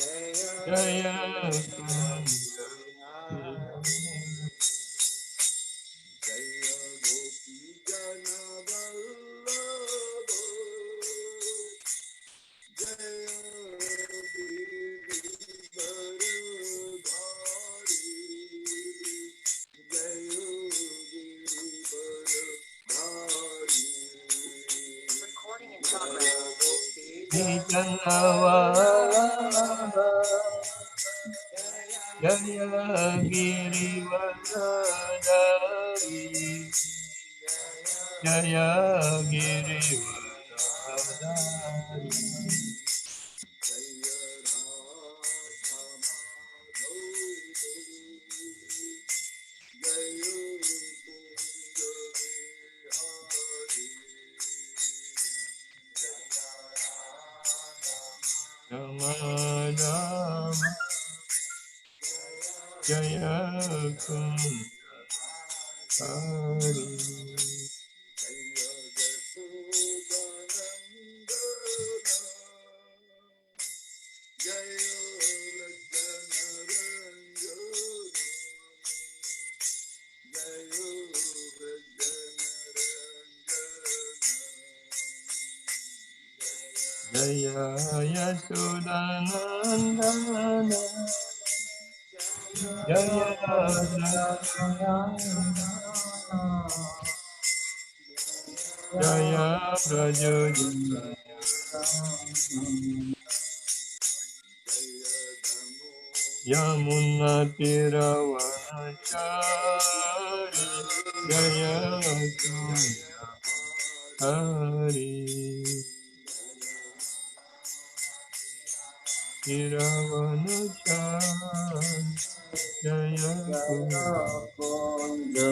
Jaya Jaya Giri Varadari Jaya Giri Varadari Ramadama Jaya Kundari Jaya Yasodhanandana Jaya Jaya Braja Yamuna Tiravanachari Jaya Hari Tiravanachari Jaya Kunja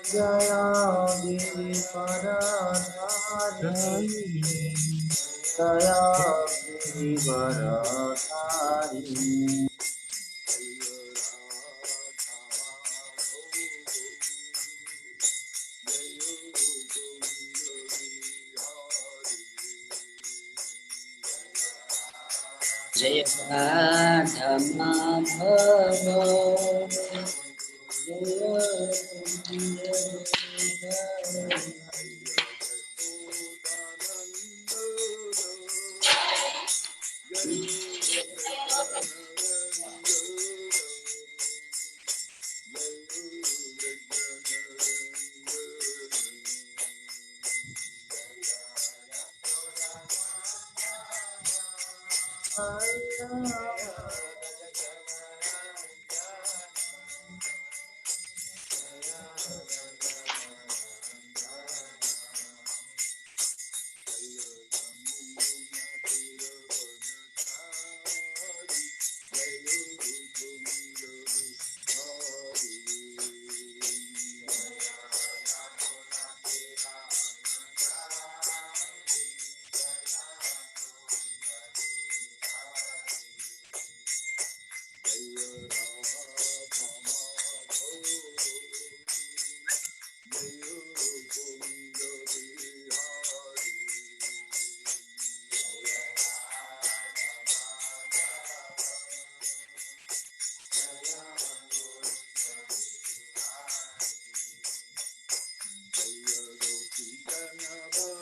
Jaya Giri Varadari Jaya Giri Varadari Jaya ananya-bhak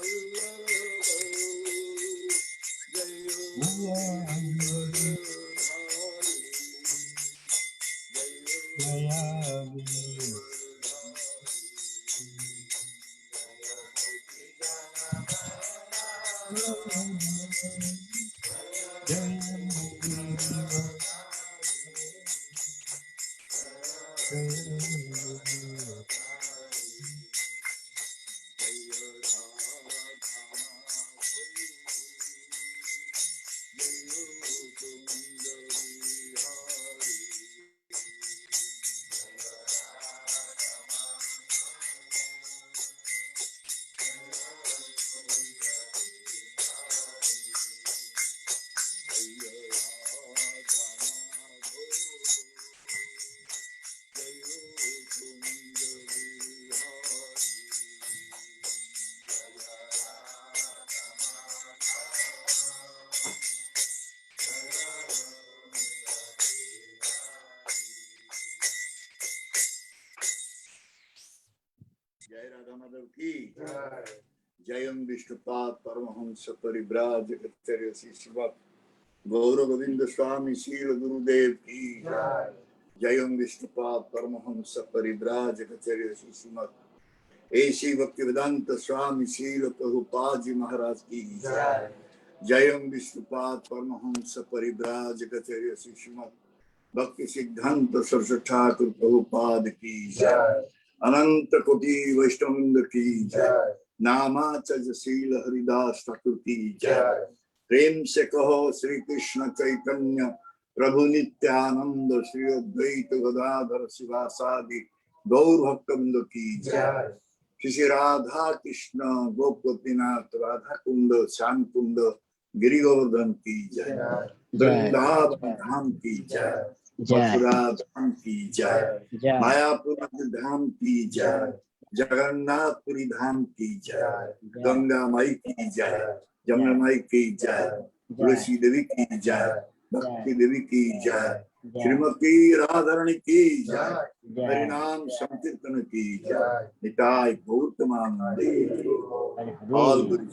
जय राधा माधव की जयम विष्णुपाद परमहंस परिव्राजकाचार्य शिव गौर गोविंद स्वामी शील गुरुदेव की जयम विष्णुपाद परमहंस परिव्राजकाचार्य श्रीमद ऐसी भक्तिवेदांत स्वामी शील प्रभुपाद जी महाराज की जयम विष्णुपाद परमहंस परिव्राजकाचार्य श्रीमद भक्ति सिद्धांत सरस्वती ठाकुर प्रभुपाद की अनंत कोटि वैष्णववृंद की जय। नामाचर्यशील हरिदास ठाकुर की जय। प्रेम से कहो श्री कृष्ण चैतन्य प्रभु नित्यानंद श्री अद्वैत गदाधर शिवासादि गौर भक्तवृंद की जय। श्री राधा कृष्ण गोपीनाथ राधा कुंड श्याम कुंड गिरि गोवर्धन की जय। वृंदावन धाम की जय। मथुरा धाम की जय। मायापुर धाम की जय। जगन्नाथपुरी धाम की जय। गंगा माई की जय। जमुना माई की जय। तुलसी देवी की जय। भक्ति देवी की जय। श्रीमती राधारणी की जय। हरिनाम संकीर्तन की जय। Nitai गौतमानंदे all good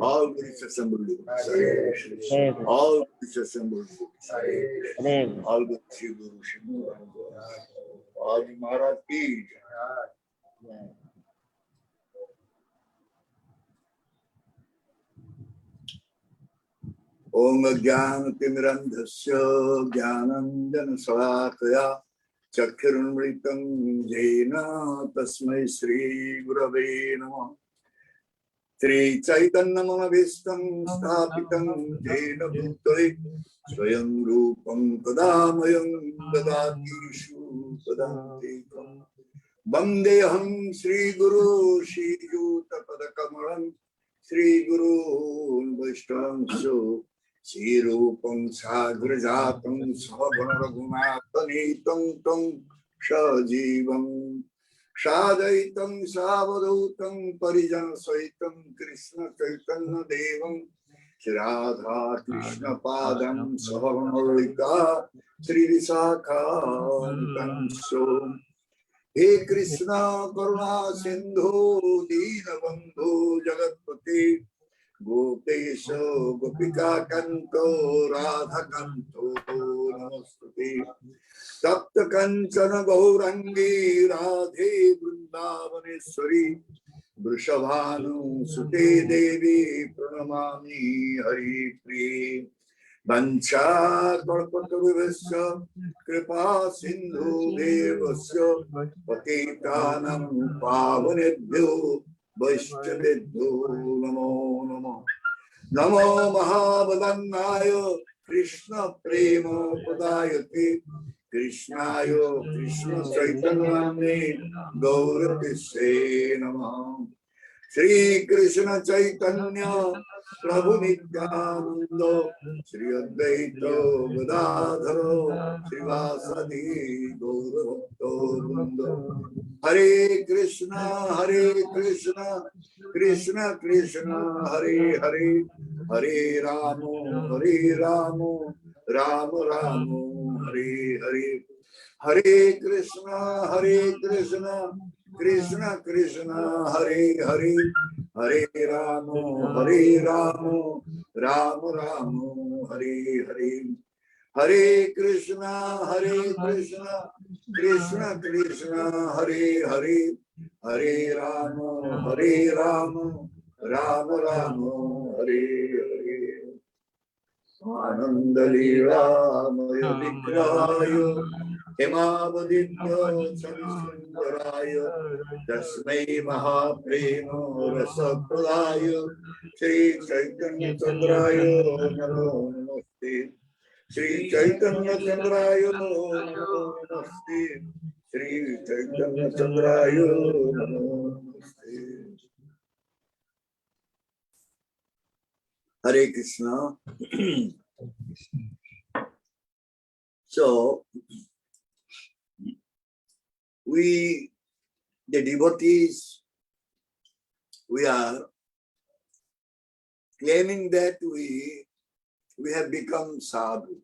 all good all all good आज महाराज की ओम ज्ञानतिमिरन्धस्य ज्ञानाञ्जनशलाकया चक्षुरुन्मिलितं येन तस्मै श्रीगुरवे नमः। श्रीचैतन्यमनभीष्टं स्थापितं येन भूतले स्वयं रूपं तदा मह्यं ददाति सुपदान्तिकं। वन्देऽहं श्रीगुरो श्रीयुतपदकमलं श्रीगुरून् वैष्णवांश्च श्रीरूपं साग्रजातं सहगणरघुनाथनीतं तं सजीवं सादयितं सावधूतं परिजनसहितं कृष्ण चैतन्यदेवं श्रीराधा कृष्ण पादं सहगणललिता श्रीविशाखान्वितं हे कृष्णा करुणा सिंधु दीनबंधु जगत्पति गोपेश गोपिका कंतो राधा कंतो नमस्ते। सप्त कंचन गौरंगी राधे वृंदावनेश्वरी वृषभानुसुते देवी प्रणमामि हरिप्रिये। वंशाकल्पतरुभ्यश्च कृपा सिन्धुभ्यश्च पतितानां पावनेभ्यो वैष्णवेभ्यो नमो नमः। नमो महावदन्नाय कृष्ण प्रेम प्रदायते कृष्णाय कृष्ण चैतन्याय गौरतिसे नमः। श्री कृष्ण चैतन्य प्रभु नित्यानंद श्री अद्वैत गदाधर श्रीवासदि गौर भक्तवृंद। हरे कृष्णा कृष्ण कृष्ण हरे हरे हरे राम राम राम हरे हरे। हरे कृष्णा कृष्ण कृष्ण हरे हरे हरे राम राम राम हरे हरे। हरे Krishna Krishna Krishna Hare Hare Hare Ram Ram Ram Hare Hare. Anandalīlamaya vigrahaya hemavaditya charisundaraya tasmai mahaprema rasapradaya Shri Chaitanya Chandraya namo namaste Shri Chaitanya Chandraya namo namaste Shri Chaitanya Chandraya namo namaste Hare Krishna. So, we, the devotees, we are claiming that we have become sadhu.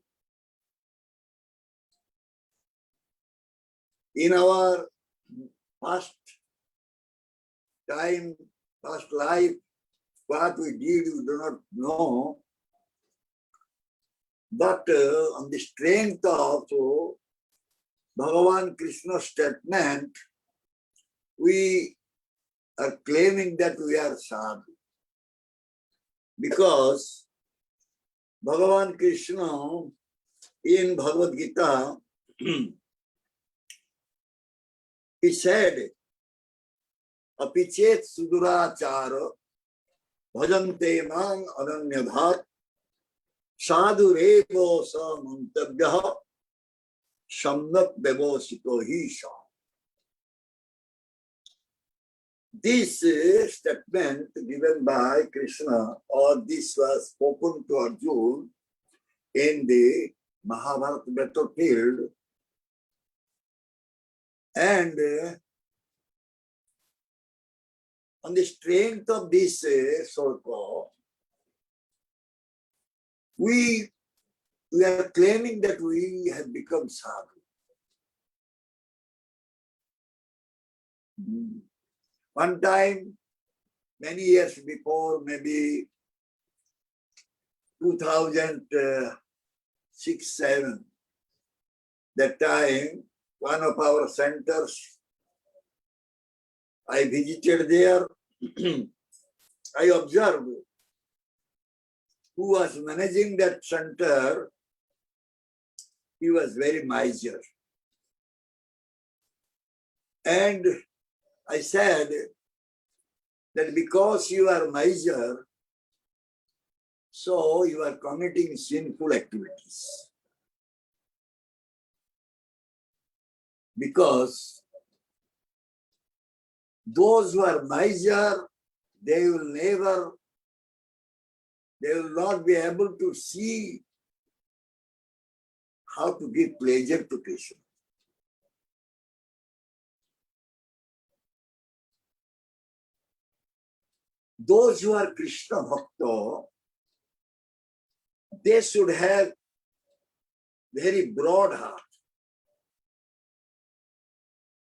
In our past time, past life, what we did, we do not know. But on the strength of Bhagavan Krishna's statement, we are claiming that we are sadhu. Because Bhagavan Krishna in Bhagavad Gita, he said, apichet su-duracaro bhajante man ananya-bhak sadhur evo sa mantavyah samyag vyavasito hi sa. This statement given by Krishna, or this was spoken to Arjuna in the Mahabharata battlefield, and on the strength of this sloka, we are claiming that we have become sadhu. One time, many years before, maybe 2006-07, that time, one of our centers, I visited there. I observed who was managing that center. He was very miser. And I said that because you are miser, so you are committing sinful activities. Because those who are miser, they will not be able to see how to give pleasure to Krishna. Those who are Krishna Bhakta, they should have very broad heart.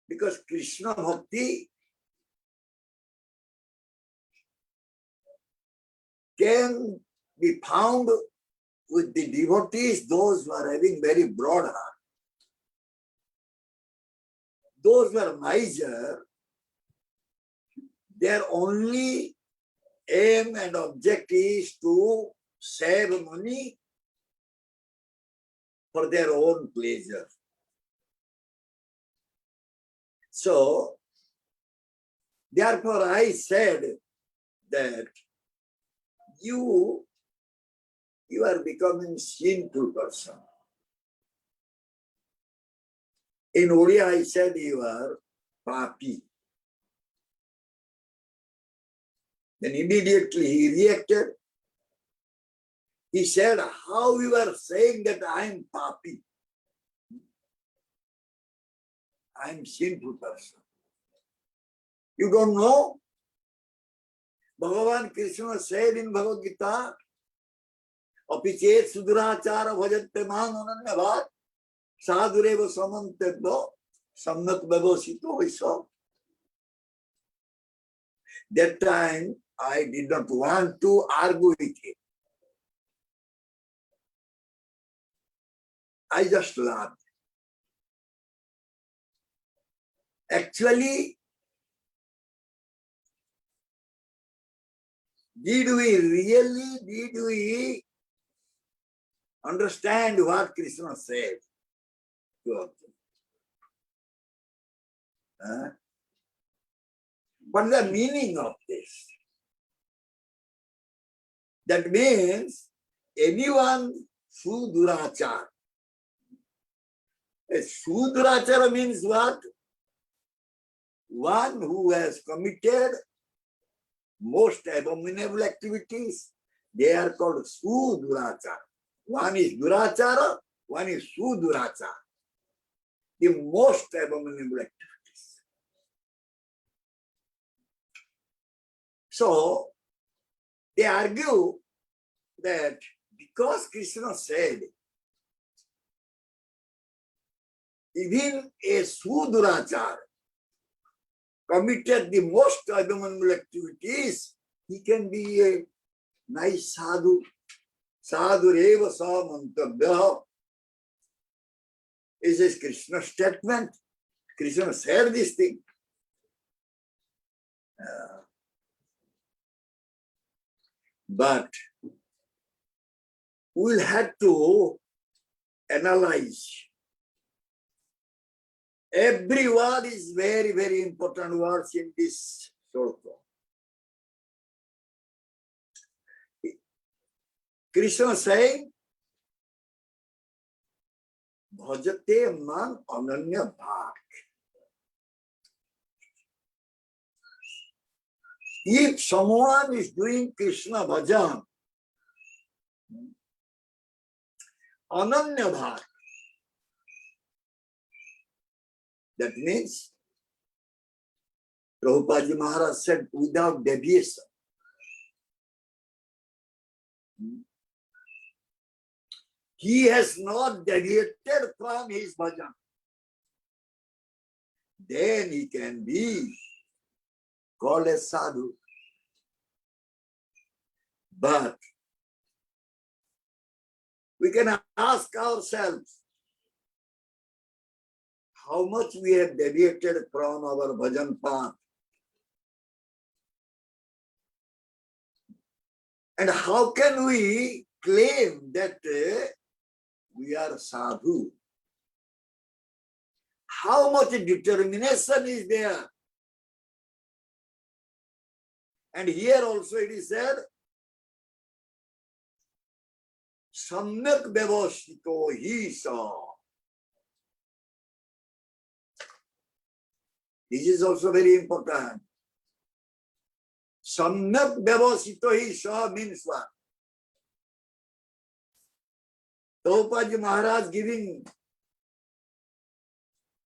Because Krishna Bhakti can be found with the devotees, those who are having very broad heart. Those who are miser, their only aim and object is to save money for their own pleasure. So, therefore I said that you are becoming sinful person. In Oriya I said you are papi. Then immediately he reacted. He said, how you are saying that I am papi? I am sinful person. You don't know? Bhagavan Krishna said in Bhagavad Gita, apichet su-duracaro bhajate man ananya-bhak sadhur eva mantavyah samyag vyavasito hi sa. That time I did not want to argue with him. I just laughed. Actually, did we understand what Krishna said to Arjuna. What is the meaning of this? That means anyone su-duracaro. A su-duracaro means what? One who has committed most abominable activities, they are called su-duracaro. One is duracaro, one is su-duracaro. The most abominable activities. So, they argue that because Krishna said, even a su-duracaro committed the most abominable activities, he can be a nice sadhu. Sadhur eva sa mantavyah. This is Krishna's statement. Krishna said this thing. But we'll have to analyze. Every word is very, very important words in this sloka. Krishna saying, bhajate man ananya-bhak. If someone is doing Krishna bhajan, ananya-bhak, that means, Prabhupada Maharaja said, without deviation. He has not deviated from his bhajan. Then he can be called a sadhu. But we can ask ourselves how much we have deviated from our bhajan path. And how can we claim that we are sadhu? How much determination is there? And here also it is said, samyag vyavasito hi sa. This is also very important. Samyag vyavasito hi sa means what? Prabhupada Maharaj giving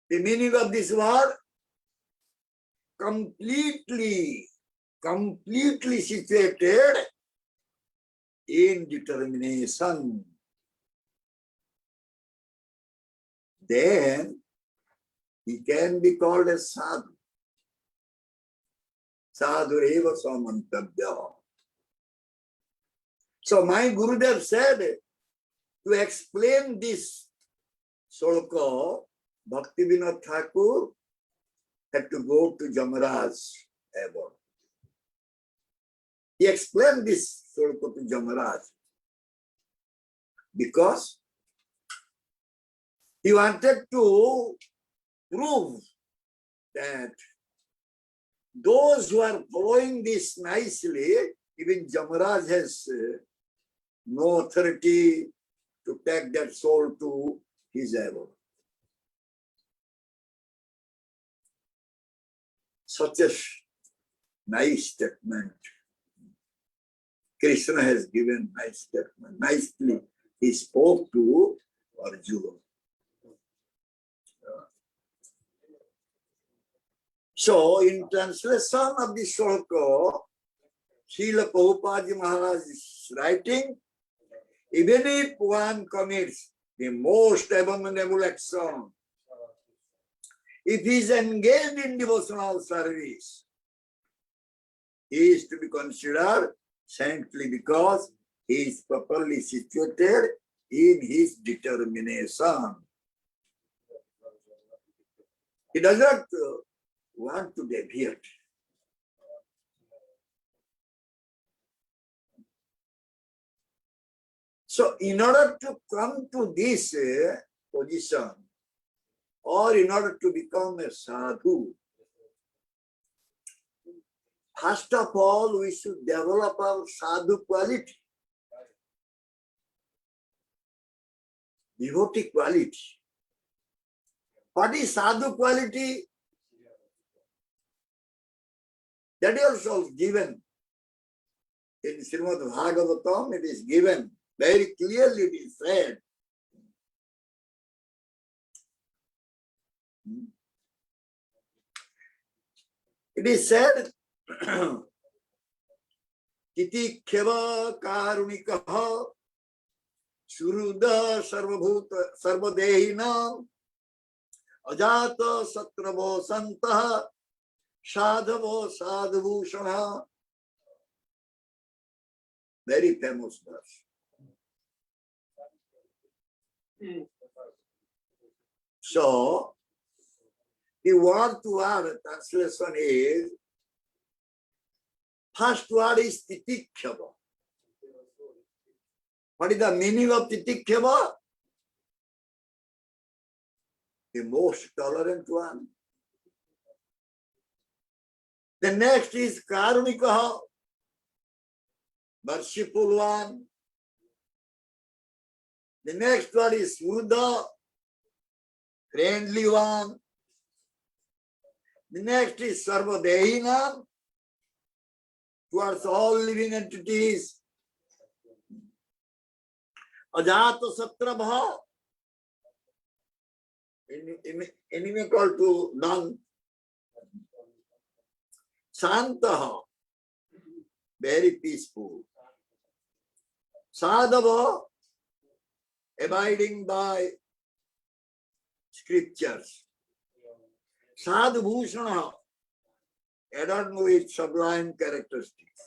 the meaning of this word, completely situated in determination. Then he can be called a sadhu. Sadhur eva sa mantavyah. So my Gurudev said, to explain this sloka, Bhaktivinoda Thakur had to go to Jamaraj abode. He explained this sloka to Jamaraj because he wanted to prove that those who are following this nicely, even Jamaraj has no authority to take that soul to his abode. Such a nice statement. Krishna has given nice statement. Nicely he spoke to Arjuna. So, in translation of this sloka, Srila Prabhupada Maharaj is writing, even if one commits the most abominable action, if he is engaged in devotional service, he is to be considered saintly because he is properly situated in his determination. He does not want to deviate. So in order to come to this position, or in order to become a sadhu, first of all, we should develop our sadhu quality, devotee quality. What is sadhu quality? That is also given in Srimad Bhagavatam. It is given very clearly. It is said, Titikhyava karunikaha suruda sarvadehinam ajata satravo santaha sadhavo sadhubhushana. Very famous verse. So, the word-to-word translation is, first word is titikhyava. What is the meaning of titikhyava? The most tolerant one. The next is karunikaha, merciful one. The next one is sudha, friendly one. The next is sarvadehina, towards all living entities. Ajata satrabha, inimical to none. Santaha, very peaceful. Sadhava, abiding by scriptures. Sadhubhushana, adorned with sublime characteristics.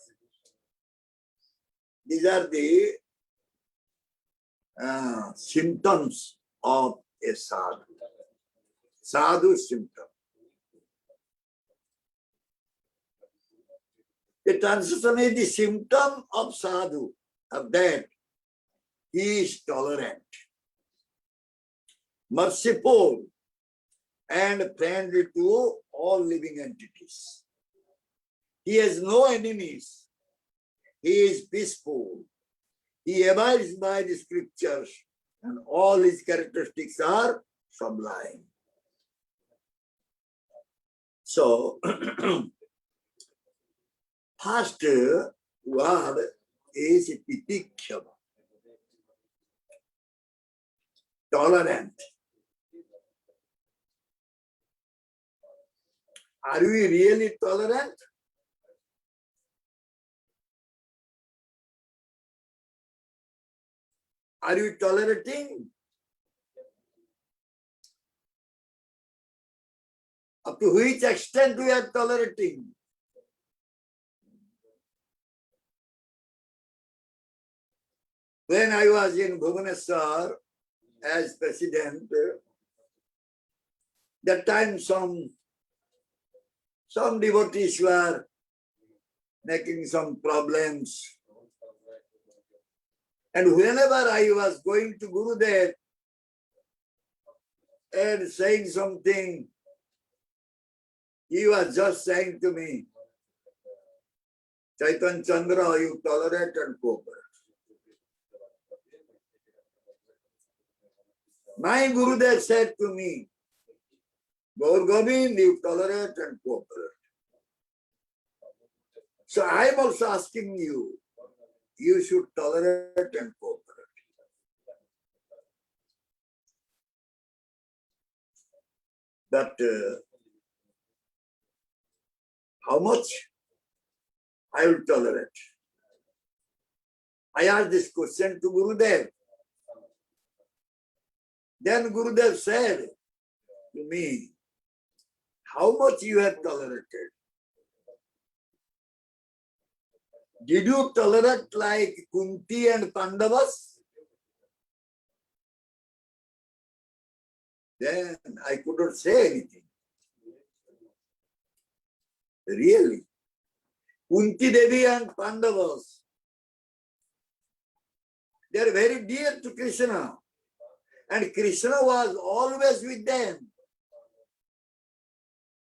These are the symptoms of a sadhu. Sadhu symptom. The transition is the symptom of sadhu, of that he is tolerant, merciful, and friendly to all living entities. He has no enemies. He is peaceful. He abides by the scriptures, and all his characteristics are sublime. So, first word is titikhyava, tolerant. Are we really tolerant? Are you tolerating? Up to which extent we are tolerating? When I was in Bhubaneswar as president, that time some devotees were making some problems. And whenever I was going to Gurudev and saying something, he was just saying to me, Chaitanya, Chandra, you tolerate and cooperate. My Gurudev said to me, Gaur Govind, you tolerate and cooperate. So I am also asking you, you should tolerate and cooperate. But how much I will tolerate? I asked this question to Gurudev. Then Gurudev said to me, how much you have tolerated? Did you tolerate like Kunti and Pandavas? Then I couldn't say anything. Really. Kunti Devi and Pandavas, They are very dear to Krishna. And Krishna was always with them.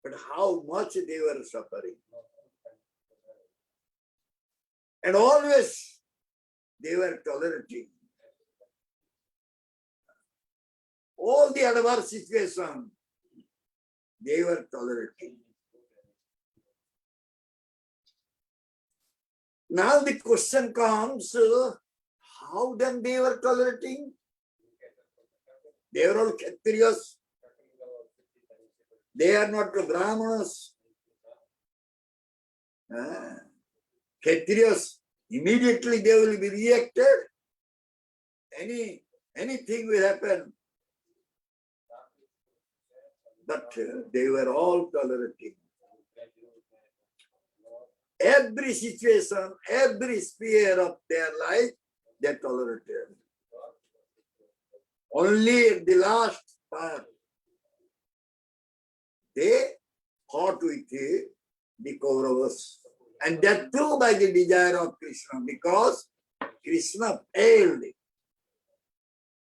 But how much they were suffering. And always they were tolerating. All the adverse situations, they were tolerating. Now the question comes, how then they were tolerating? They were all Kshatriyas. They are not Brahmanas. Kshatriyas, immediately they will be reacted. Anything will happen. But they were all tolerating. Every situation, every sphere of their life, they tolerated. Only at the last part, they fought with the Kauravas. And that too by the desire of Krishna, because Krishna failed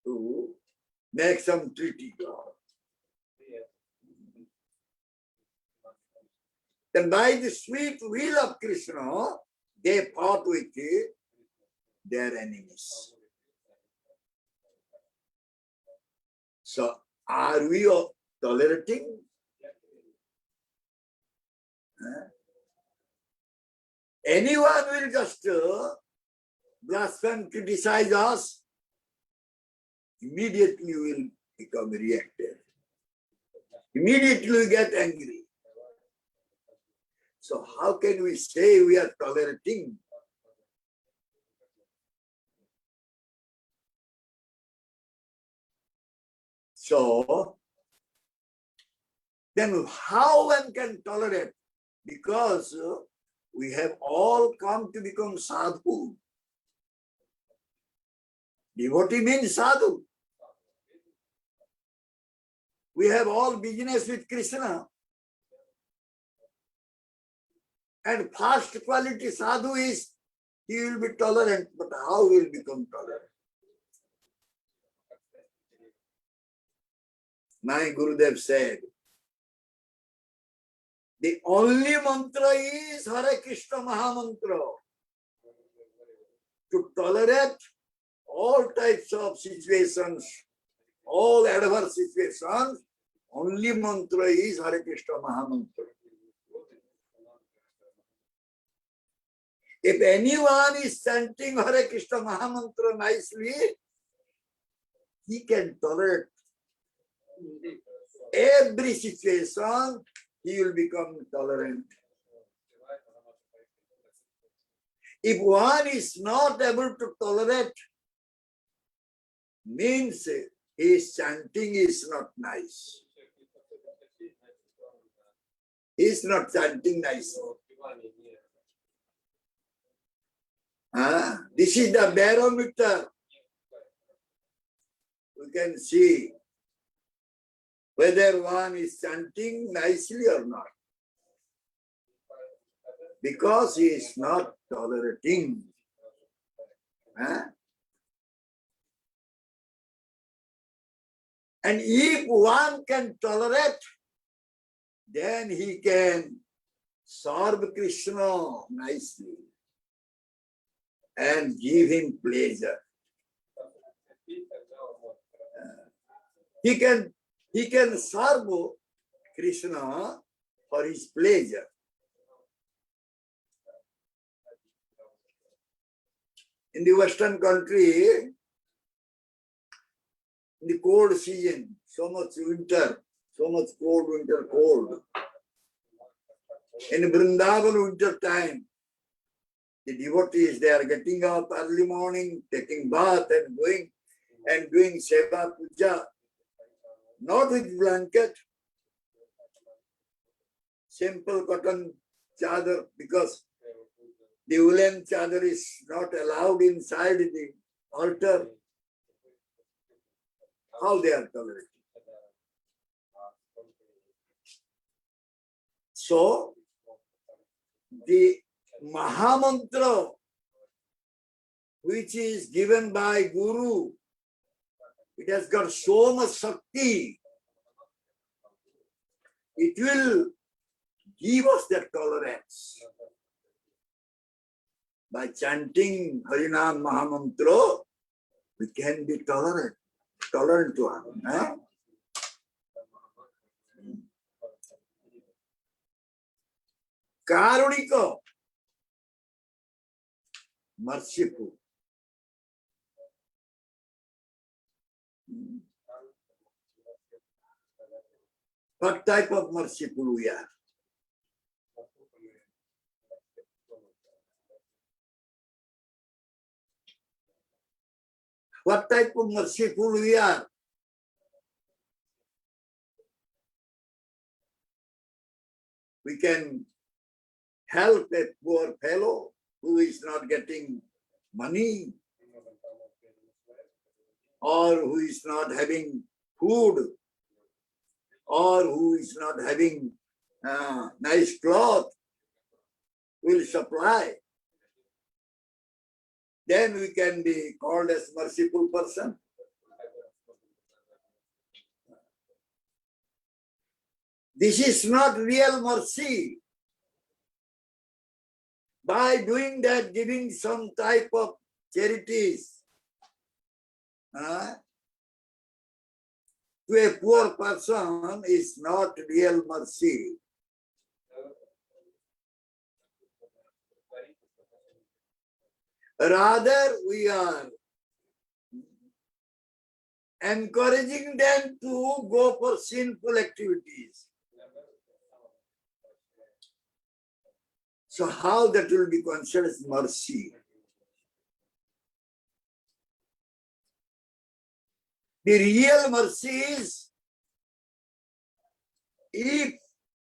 to make some treaty. Then by the sweet will of Krishna, they fought with their enemies. So, are we tolerating? Anyone will just blaspheme, criticize us, immediately will become reactive. Immediately we get angry. So how can we say we are tolerating? So, then how one can tolerate? Because we have all come to become sadhu. Devotee means sadhu. We have all business with Krishna. And first quality sadhu is, he will be tolerant, but how will become tolerant? My Gurudev said, the only mantra is Hare Krishna Mahamantra. To tolerate all types of situations, all adverse situations, only mantra is Hare Krishna Mahamantra. If anyone is chanting Hare Krishna Mahamantra nicely, he can tolerate every situation, he will become tolerant. If one is not able to tolerate, means his chanting is not nice. He is not chanting nicely. This is the barometer. We can see whether one is chanting nicely or not. Because he is not tolerating. And if one can tolerate, then he can serve Krishna nicely and give him pleasure. He can serve Krishna for his pleasure. In the Western country, in the cold season, so much winter, so much cold, winter cold. In Vrindavan winter time, the devotees, they are getting up early morning, taking bath and going and doing seva puja, not with blanket, simple cotton chadar, because the woolen chadar is not allowed inside the altar. How they are tolerating? So, the Mahamantra which is given by Guru, it has got so much Shakti. It will give us that tolerance. By chanting Harinam Mahamantra, we can be tolerant to him. Karunika, merciful. What type of merciful we are? What type of merciful we are? We can help a poor fellow who is not getting money or who is not having food or who is not having nice cloth. We'll supply. Then we can be called as merciful person. This is not real mercy. By doing that, giving some type of charities to a poor person is not real mercy. Rather, we are encouraging them to go for sinful activities. So how that will be considered as mercy? The real mercy is if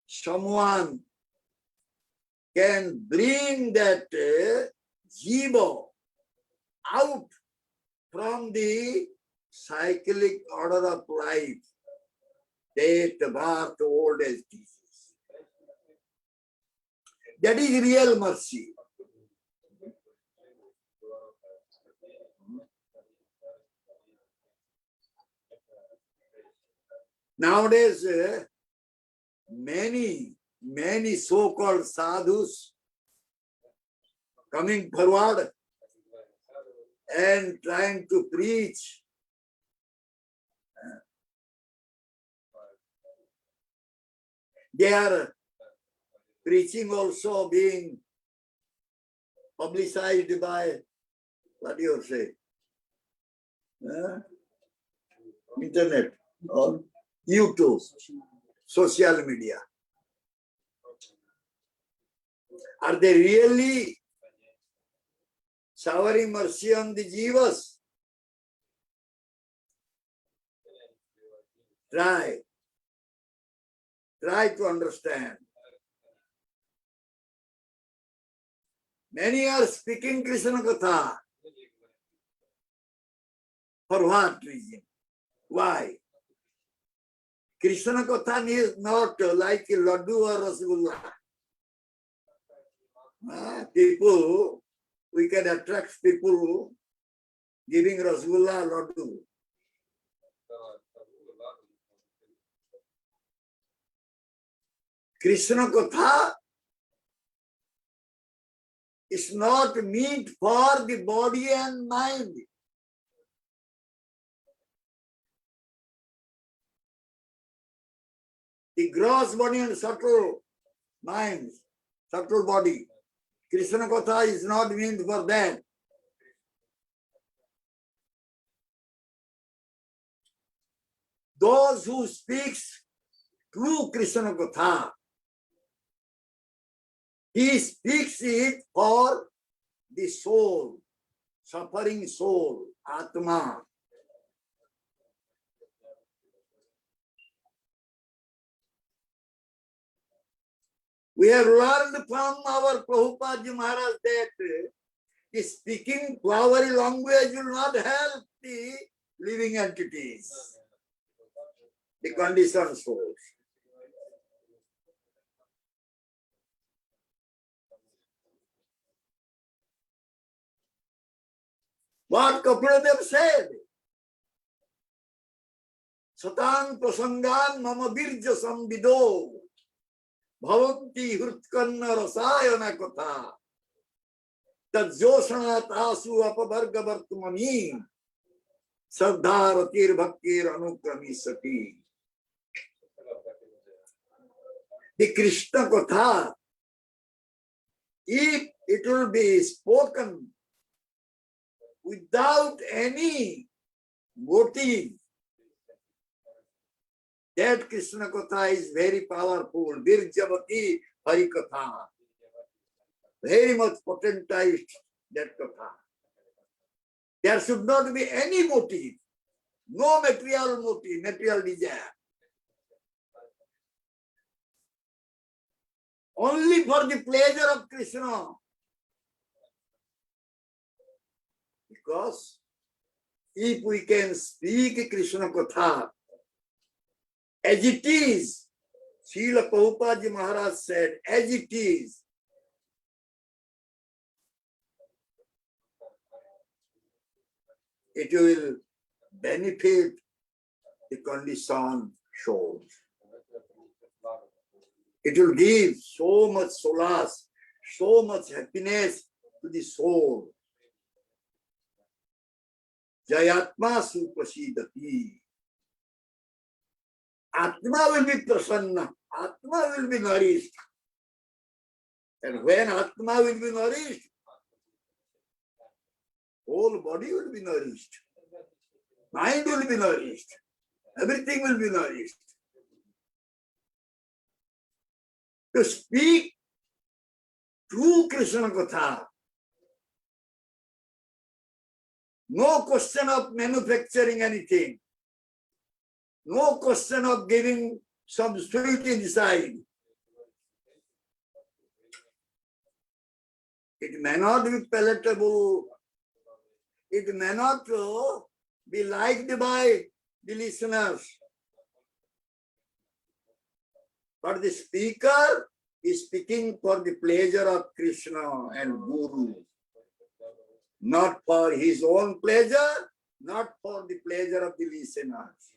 someone can bring that jiva out from the cyclic order of life, death, birth, old age, disease. That is real mercy. Nowadays, many so-called sadhus coming forward and trying to preach they are preaching also being publicized by, what do you say, internet or YouTube, social media. Are they really showering mercy on the jivas? Try to understand. Many are speaking Krishna Katha. For what reason? Why? Krishna Katha is not like a laddu or rasgulla. People, we can attract people giving rasgulla, laddu. Krishna Katha is not meant for the body and mind. The gross body and subtle mind, subtle body. Krishna Katha is not meant for that. Those who speaks true Krishna Katha, he speaks it for the soul, suffering soul, Atma. We have learned from our Prabhupada Maharaj that speaking flowery language will not help the living entities, the conditioned souls. What Kapildev said, Satan prasangan mama virja samvido bhavanti hrutkanna rasayana katha tad joshana tasu apavarga vartmani sadharatir bhaktir anukrami sati. The Krishna Katha, if it will be spoken without any motive, that Krishna Katha is very powerful. Virjavati Harikatha. Very much potentized, that Katha. There should not be any motive. No material motive, material desire. Only for the pleasure of Krishna. Because if we can speak Krishna Katha as it is, Srila Prabhupada Maharaj said, as it is, it will benefit the conditioned soul. It will give so much solace, so much happiness to the soul. Jayatma supasidati. Atma will be prasanna. Atma will be nourished. And when Atma will be nourished, whole body will be nourished. Mind will be nourished. Everything will be nourished. To speak true Krishna Katha, no question of manufacturing anything. No question of giving some sweet inside. It may not be palatable. It may not be liked by the listeners. But the speaker is speaking for the pleasure of Krishna and Guru. Not for his own pleasure, not for the pleasure of the listeners.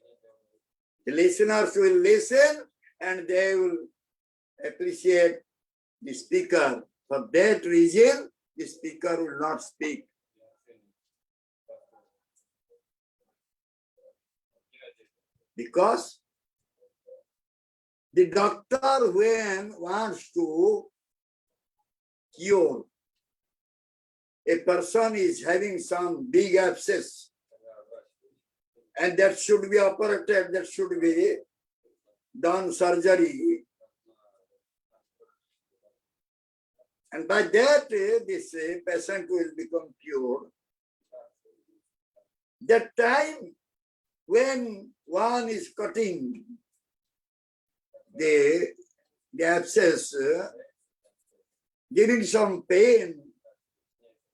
The listeners will listen and they will appreciate the speaker. For that reason, the speaker will not speak. Because the doctor, when wants to cure, a person is having some big abscess, and that should be operated, that should be done surgery. And by that, this patient will become cured. That time when one is cutting the abscess, giving some pain,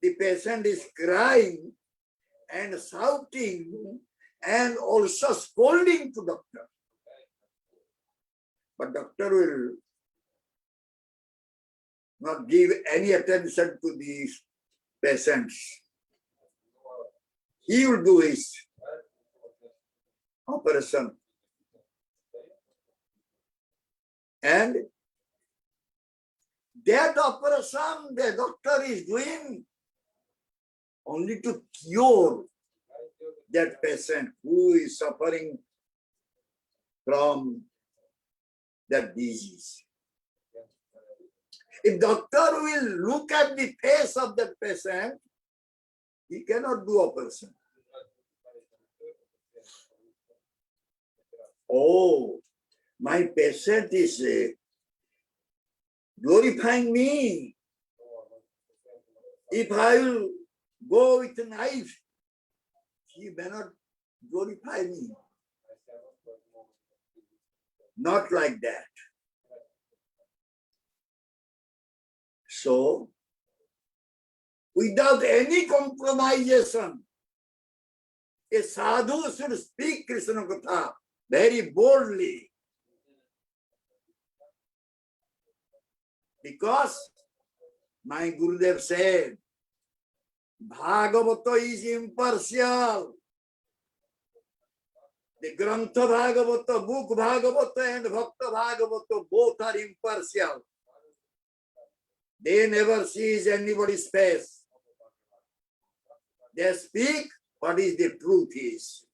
the patient is crying and shouting and also scolding to doctor. But doctor will not give any attention to these patients. He will do his operation. And that operation the doctor is doing only to cure that patient who is suffering from that disease. If doctor will look at the face of that patient, he cannot do operation. Oh, my patient is glorifying me. If I will go with a knife, he may not glorify me. Not like that. So, without any compromisation, a sadhu should speak Krishna Katha very boldly. Because my Gurudev said, Bhagavata is impartial. The Grantha Bhagavata, book Bhagavata and Bhakta Bhagavata, both are impartial. They never see anybody's face. They speak what is the truth is.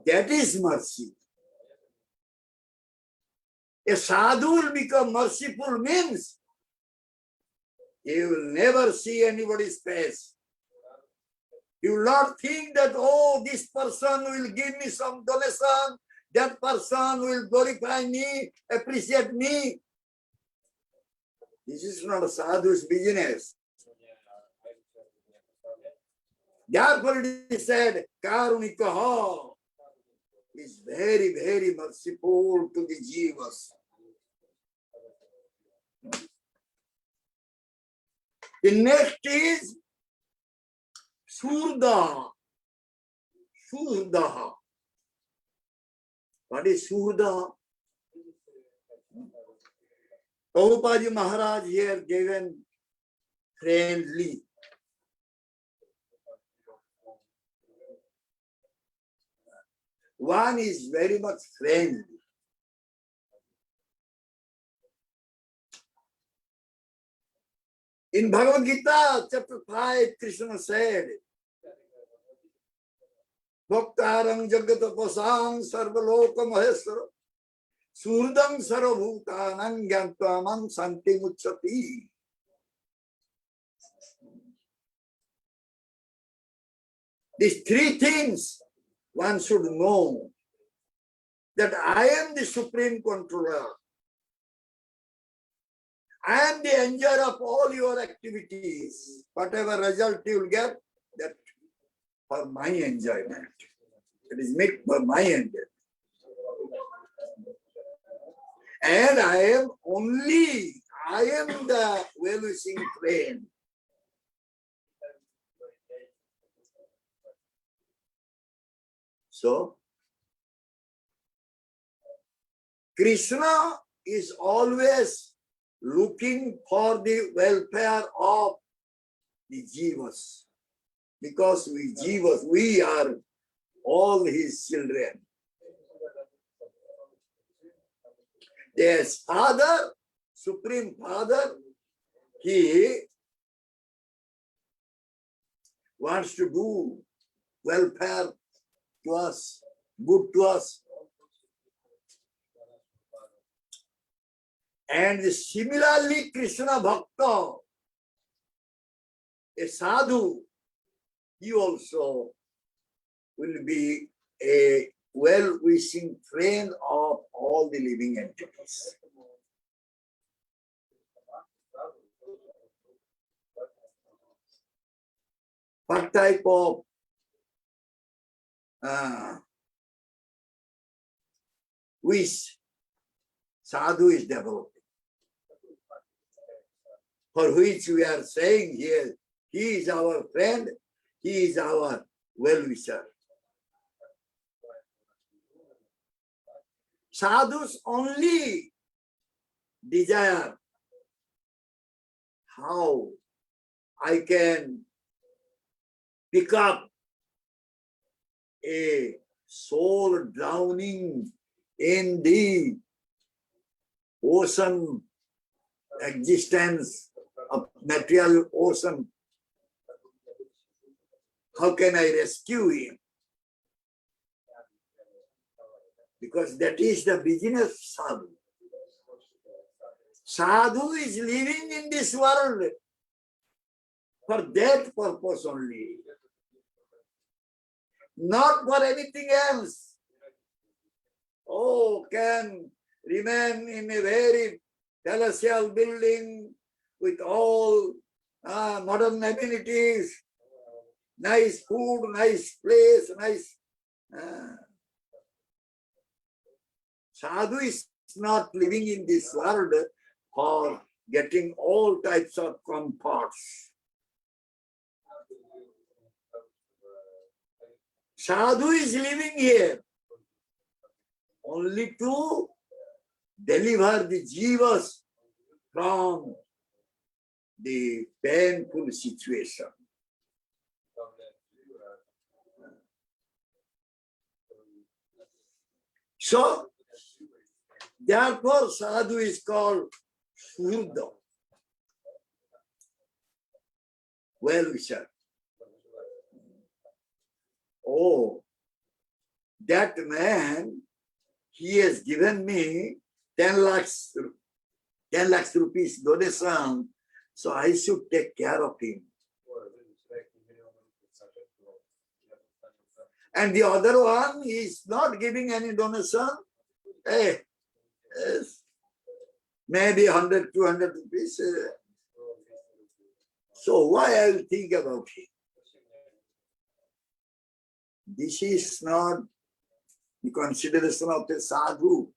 That is mercy. A sadhu will become merciful means he will never see anybody's face. You will not think that, oh, this person will give me some donation, that person will glorify me, appreciate me. This is not a sadhu's business. Therefore it is said, Karunikaha is very, very merciful to the jivas. The next is Surdaha. Surdaha. What is Surdaha? Prabhupada Maharaja here given friendly. One is very much friendly. In Bhagavad Gita, chapter 5, Krishna said, Bhaktarang jagatapasang sarvaloka maheswara surdam sarvabhutanang gyantvaman santi mucchati. These three things one should know, that I am the supreme controller. I am the enjoyer of all your activities. Whatever result you will get, that for my enjoyment. It is made for my enjoyment. And I am the well-wishing friend. So, Krishna is always looking for the welfare of the jivas. Because we jivas, we are all his children. There's Father, Supreme Father, he wants to do welfare to us, good to us. And similarly, Krishna Bhakta, a sadhu, he also will be a well-wishing friend of all the living entities. What type of wish sadhu is developing? For which we are saying here, he is our friend, he is our well-wisher. Sadhus only desire how I can pick up a soul drowning in the ocean existence of material ocean. How can I rescue him? Because that is the business of sadhu. Sadhu is living in this world for that purpose only. Not for anything else. Oh, can remain in a very palatial building with all modern amenities, nice food, nice place, nice. Sadhu is not living in this world for getting all types of comforts. Sadhu is living here only to deliver the jivas from the painful situation. So, therefore, sadhu is called Surda. Well wisher. Oh, that man, he has given me 10 lakhs rupees donation, so I should take care of him. And the other one is not giving any donation. Hey, yes, maybe 100, 200 rupees. So why I will think about him? This is not the consideration of the sadhu.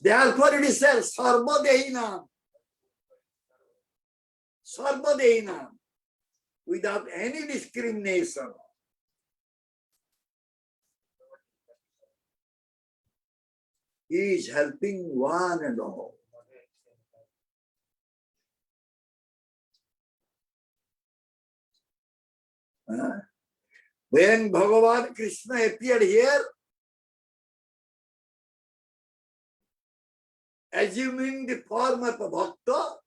Therefore it is said, sarva dehinam, without any discrimination. He is helping one and all. When Bhagavad Krishna appeared here, assuming the form of a bhakta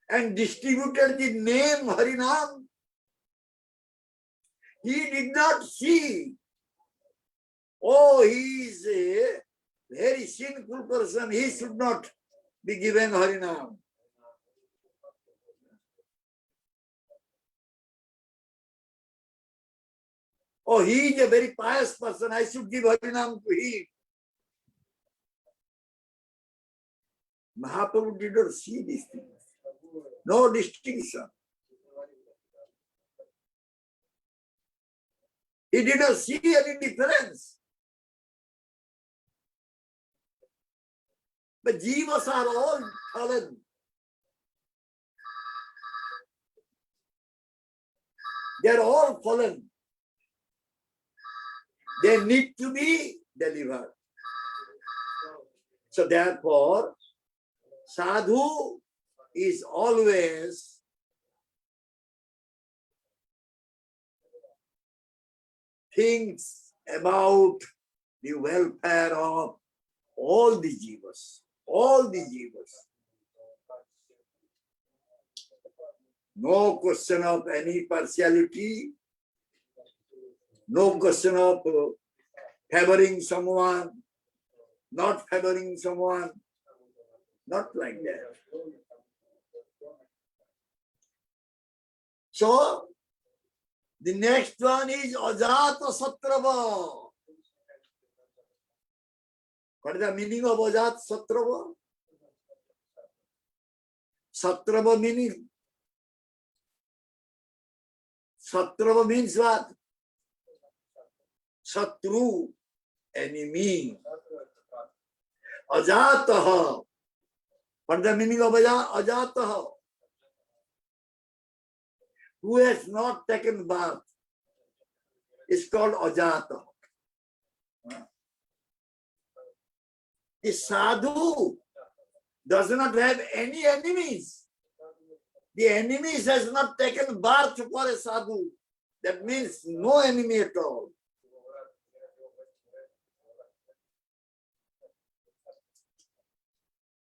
and distributed the name Harinam, he did not see, oh, he is a very sinful person, he should not be given Harinam. Oh, he is a very pious person, I should give Harinam to him. Mahaprabhu did not see these things. No distinction. He did not see any difference. But jivas are all fallen. They are all fallen. They need to be delivered. So therefore, sadhu is always thinks about the welfare of all the jivas. All the jivas. No question of any partiality. No question of favoring someone, not favoring someone. Not like that. So, the next one is ajata satrava. What is the meaning of ajata satrava? Satrava meaning? Satrava means what? Satru, enemy. Ajataha. What is the meaning of ajataha? Who has not taken bath is called ajata. The sadhu does not have any enemies. The enemies has not taken birth for a sadhu. That means no enemy at all.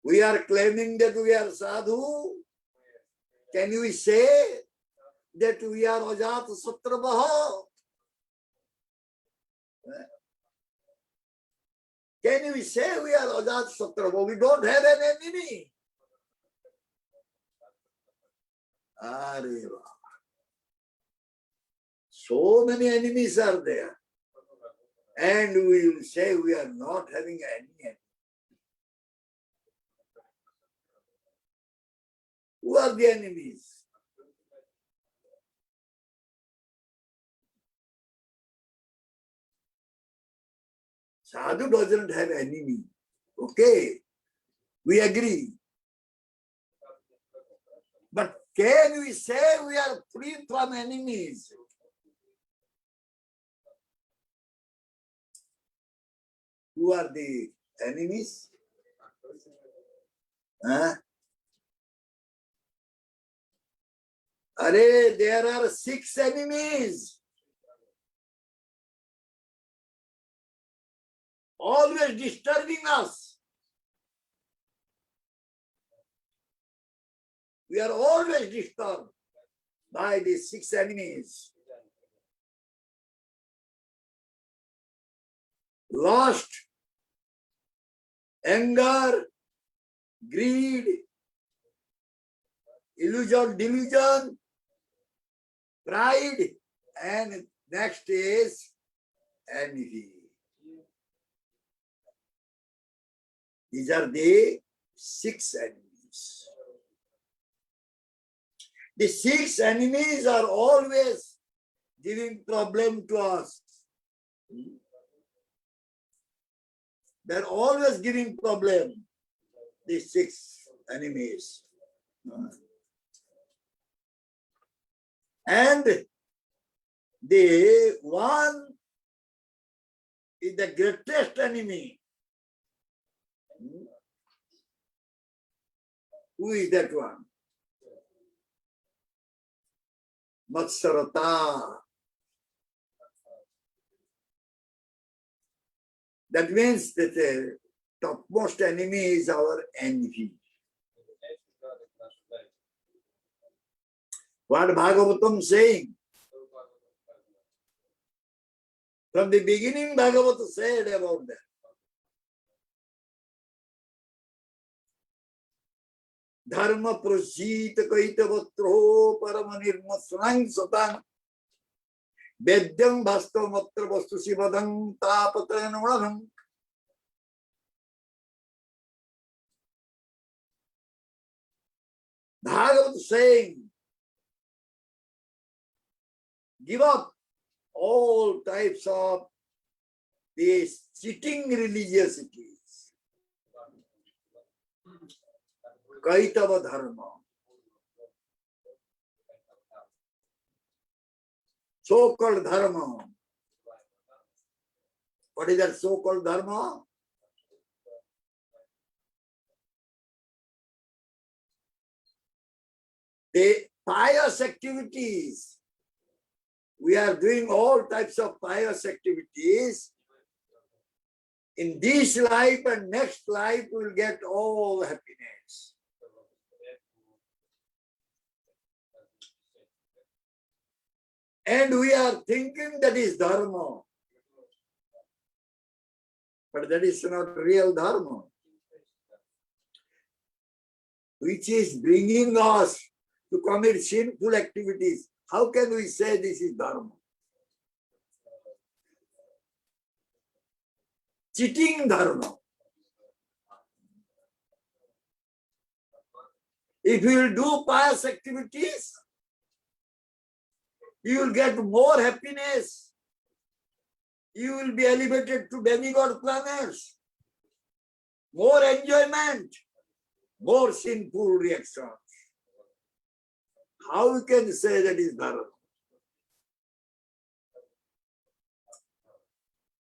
We are claiming that we are sadhu. Can we say that we are ajata satravaha? Can we say we are ajata satravaha? We don't have an enemy. So many enemies are there. And we will say we are not having any enemy. Who are the enemies? Sadhu doesn't have enemy. Okay, we agree. But can we say we are free from enemies? Who are the enemies? Huh? Arey, there are 6 enemies. Always disturbing us. We are always disturbed by these 6 enemies. Lust, anger, greed, illusion, delusion, pride, and next is envy. These are the 6 enemies. The 6 enemies are always giving problem to us. They're always giving problem, these 6 enemies. And the one is the greatest enemy. Who is that one? Matsarata. That means that the topmost enemy is our envy. What Bhagavatam saying? From the beginning, Bhagavata said about that. Dharma prasita kaita vatro paramanirmasrang satang vedyam bhasto matra vastu sivadang tapatranam. Bhagavata saying, give up all types of these cheating religiosities. Kaitava dharma. So-called dharma. What is that so-called dharma? The pious activities. We are doing all types of pious activities. In this life and next life, we will get all happiness. And we are thinking that is dharma. But that is not real dharma. Which is bringing us to commit sinful activities. How can we say this is dharma? Cheating dharma. If you will do pious activities, you will get more happiness. You will be elevated to demigod planets. More enjoyment. More sinful reactions. How we can say that is dharma?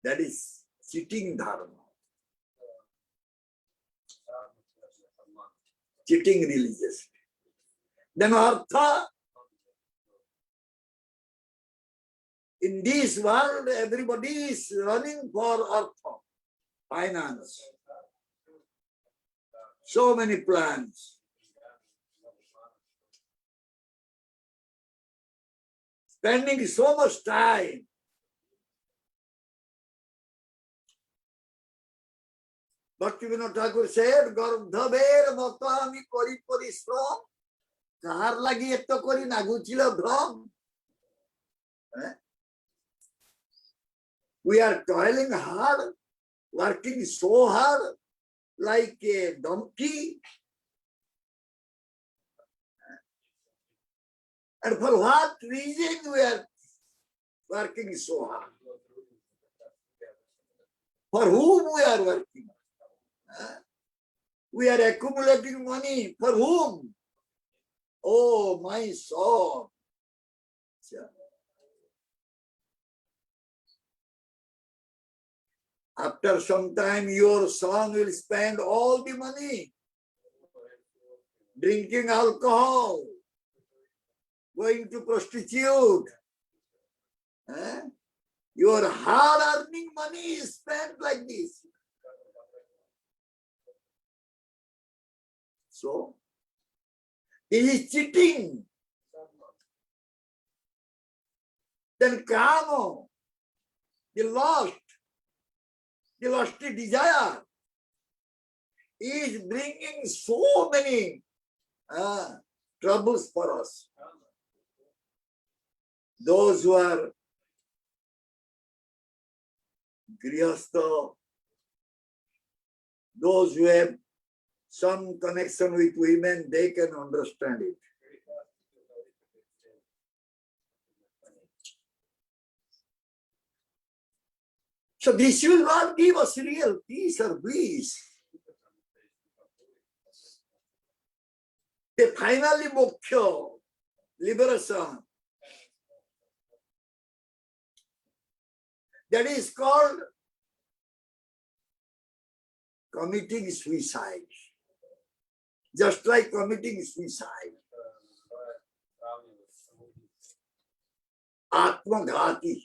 That is cheating dharma. Cheating religious. Then artha. In this world, everybody is running for artha, finance. So many plans. Spending so much time. Bhaktivinoda Thakur said, Garbhaver matami kori parishram. Kahar lagi etto kori naguchila dhram. We are toiling hard, working so hard, like a donkey. And for what reason we are working so hard? For whom we are working? We are accumulating money. For whom? Oh, my soul. After some time, your son will spend all the money drinking alcohol, going to prostitute. Eh? Your hard-earning money is spent like this. So, this is cheating. Then kama, the lusty desire is bringing so many troubles for us. Those who are grihastha, those who have some connection with women, they can understand it. So this will not give us real peace or bliss. The finally moksha, liberation, that is called committing suicide. Just like committing suicide. Atmaghati.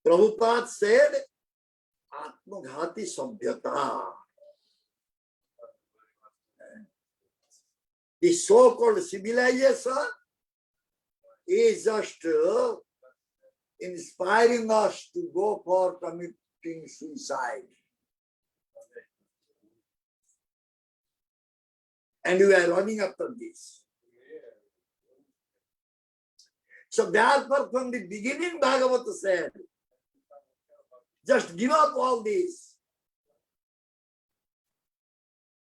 Prabhupada said, Atmaghati Sabhyata. The so-called civilization is just inspiring us to go for committing suicide. And we are running after this. So therefore, from the beginning, Bhagavata said, just give up all this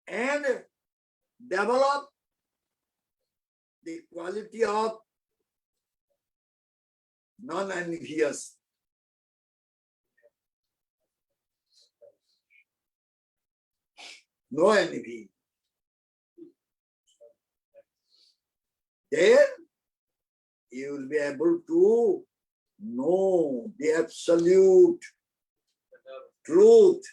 and develop the quality of non-envious. No envy. Then you will be able to know the absolute truth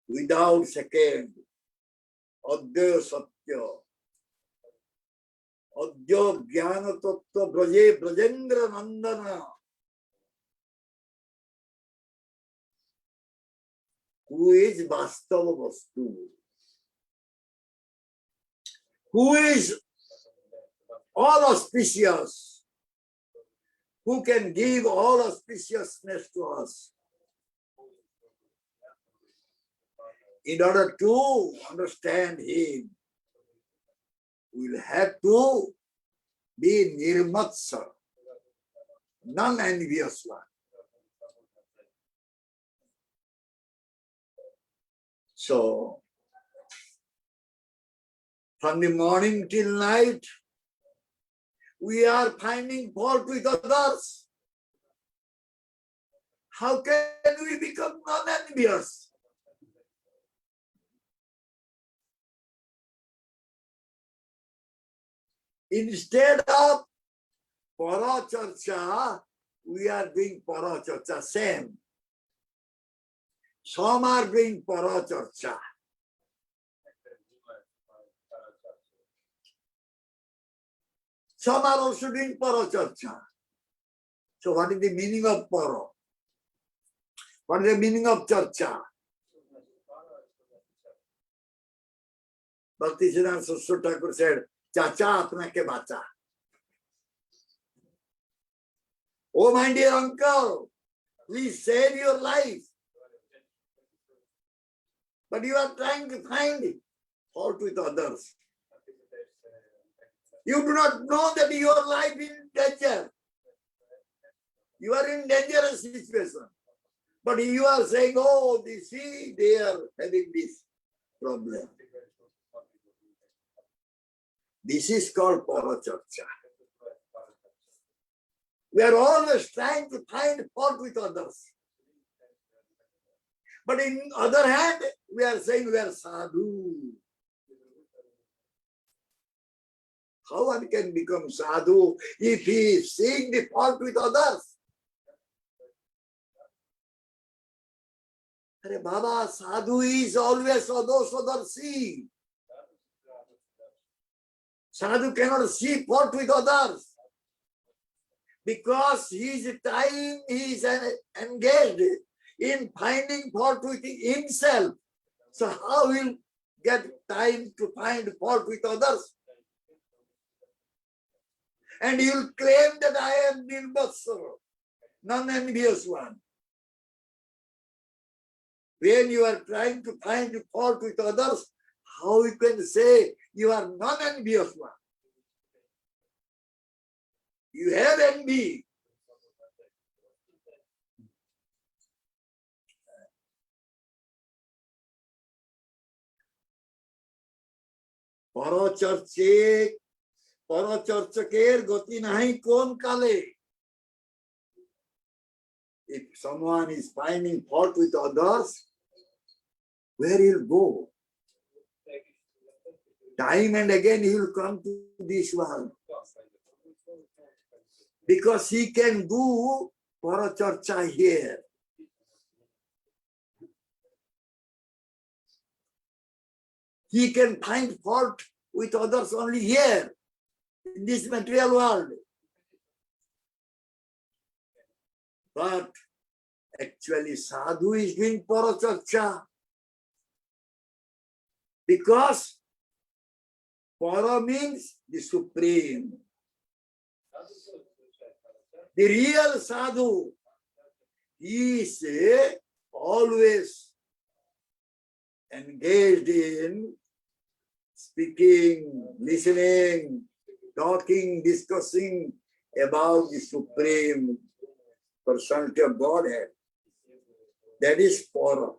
without second. Adya Satya. Adya Jnana Tattva Braje Brajendra Nandana. Who is Vastava Vastu? Who is all auspicious? Who can give all auspiciousness to us? In order to understand him, we will have to be nirmatsa, non-envious one. So, from the morning till night, we are finding fault with others. How can we become non-envious? Instead of paracharcha, we are doing paracharcha, same. Some are doing paracharcha. Some are also doing paracharcha. So what is the meaning of para? What is the meaning of charcha? Bhakti Siddhanta Saraswati Thakur said, Chacha apna ke bacha. Oh my dear uncle, please save your life. But you are trying to find fault with others. You do not know that your life is in danger. You are in dangerous situation. But you are saying, oh, see, they are having this problem. This is called paracharcha. We are always trying to find fault with others. But in other hand, we are saying we are sadhu. How one can become sadhu if he is seeing the fault with others? Hare Baba, sadhu is always adosadarshi. Sadhu cannot see fault with others because his time is engaged in finding fault with himself. So how will get time to find fault with others? And you will claim that I am nirvatsara, non-envious one. When you are trying to find fault with others, how you can say you are non-envious one? You have envy. Paracharchaker gati nahi kon kale. If someone is finding fault with others, where he'll go? Time and again he will come to this world. Because he can do paracharcha here. He can find fault with others only here, in this material world. But actually sadhu is doing paracharcha. Because para means the supreme. The real sadhu, he is always engaged in speaking, listening, talking, discussing about the Supreme Personality of Godhead. That is para.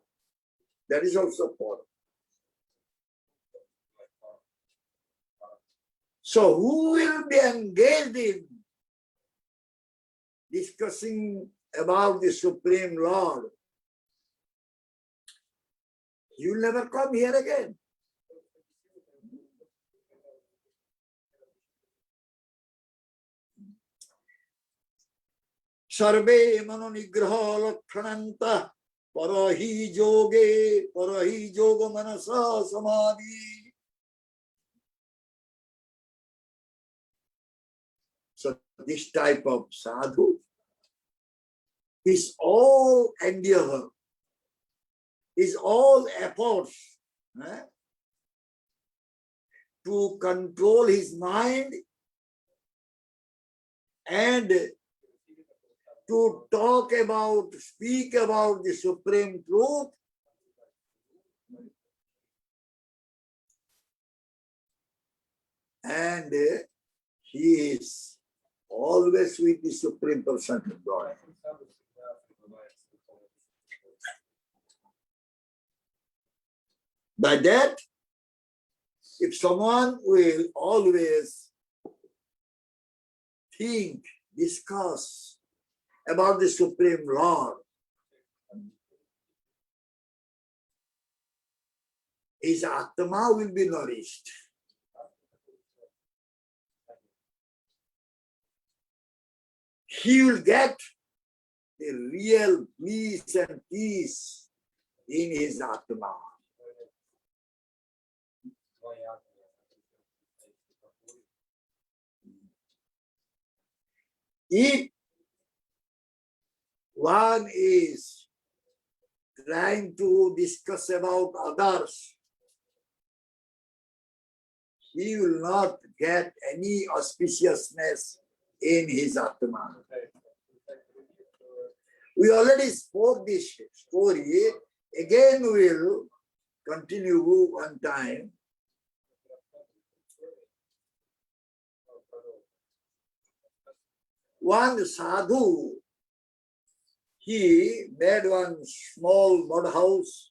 That is also para. So who will be engaged in discussing about the Supreme Lord? He will never come here again. Sarve mano nigraha lakhananta parahi yoga manasa samadhi. So this type of sadhu is all endeavor, is all efforts to control his mind and to talk about, speak about the Supreme Truth. And he is always with the Supreme Person of God. By that, if someone will always think, discuss about the Supreme Lord, his Atma will be nourished. He will get the real bliss and peace in his Atma. If one is trying to discuss about others, he will not get any auspiciousness in his Atma. We already spoke this story. Again, we will continue one time. One sadhu, he made one small mud house.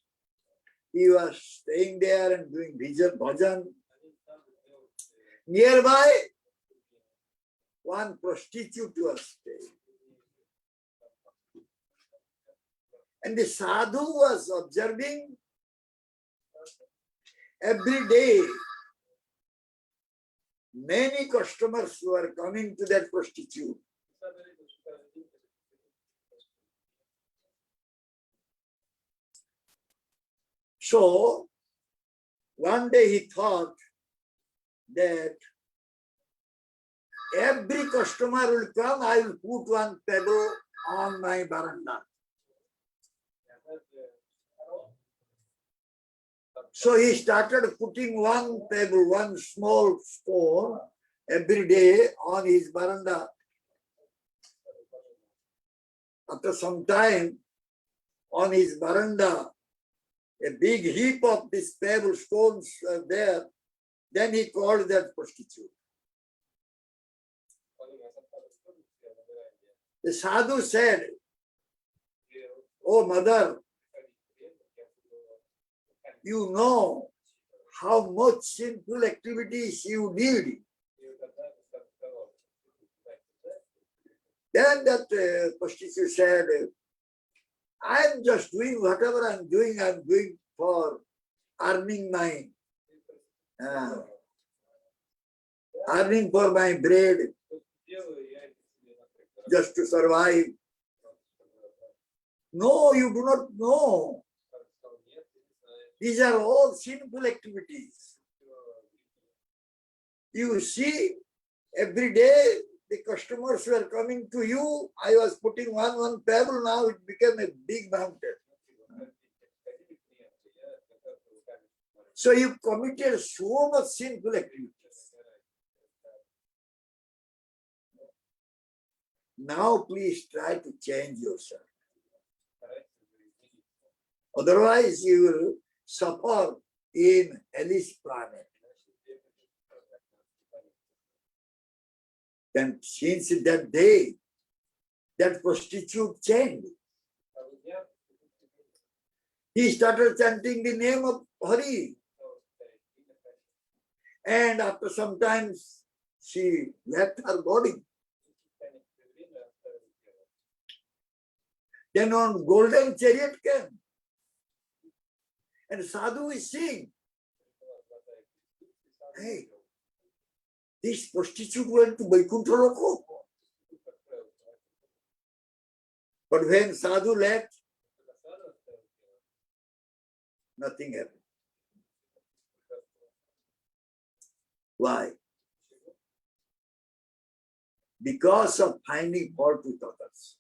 He was staying there and doing bhajan. Nearby, one prostitute was staying. And the sadhu was observing every day. Many customers were coming to that prostitute. So one day he thought that every customer will come, I will put one pebble on my veranda. So he started putting one pebble, one small stone every day on his veranda. After some time, on his veranda, a big heap of these pebble stones are there. Then he called that prostitute. The sadhu said, "Oh mother, you know how much sinful activities you did." Then that prostitute said, "I'm just doing whatever I'm doing for earning my earning for my bread, just to survive." No, you do not know. These are all sinful activities. You see, every day the customers were coming to you. I was putting one pebble, now it became a big mountain. So you committed so much sinful activities. Now please try to change yourself. Otherwise you will suffer in hellish planet. Then since that day, that prostitute changed. He started chanting the name of Hari. And after some time, she left her body. Then on golden chariot came. And sadhu is saying, "Hey, this prostitute went to Vaikuntha Loko." But when sadhu left, nothing happened. Why? Because of finding fault with others.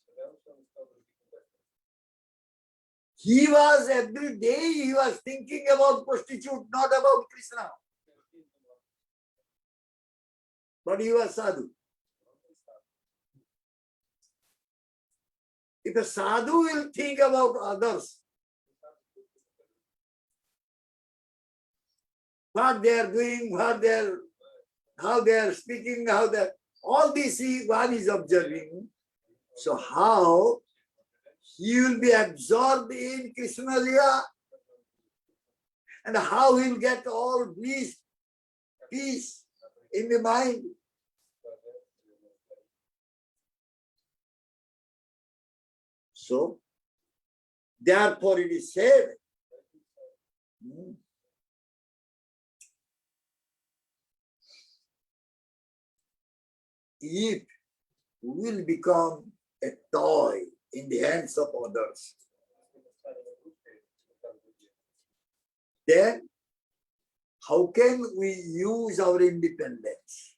He was every day, he was thinking about prostitute, not about Krishna. But he was sadhu. If a sadhu will think about others, what they are doing, how they are speaking, all this one is observing. So how he will be absorbed in Krishna Lila, and how he will get all peace in the mind. So, therefore it is said, if we will become a toy in the hands of others, then how can we use our independence?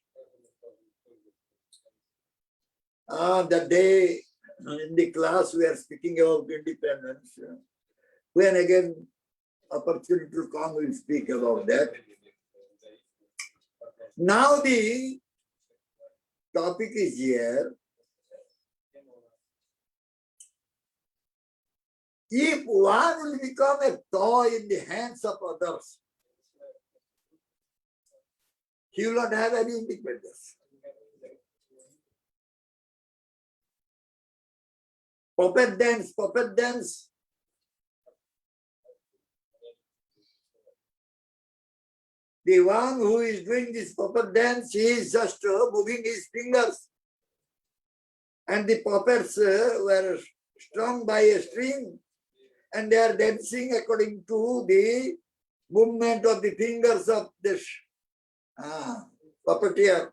The day in the class we are speaking about independence. When again opportunity to come, we'll speak about that. Now the topic is here. If one will become a toy in the hands of others, he will not have any independence. Puppet dance. The one who is doing this puppet dance, he is just moving his fingers. And the puppets were strung by a string, and they are dancing according to the movement of the fingers of this puppeteer.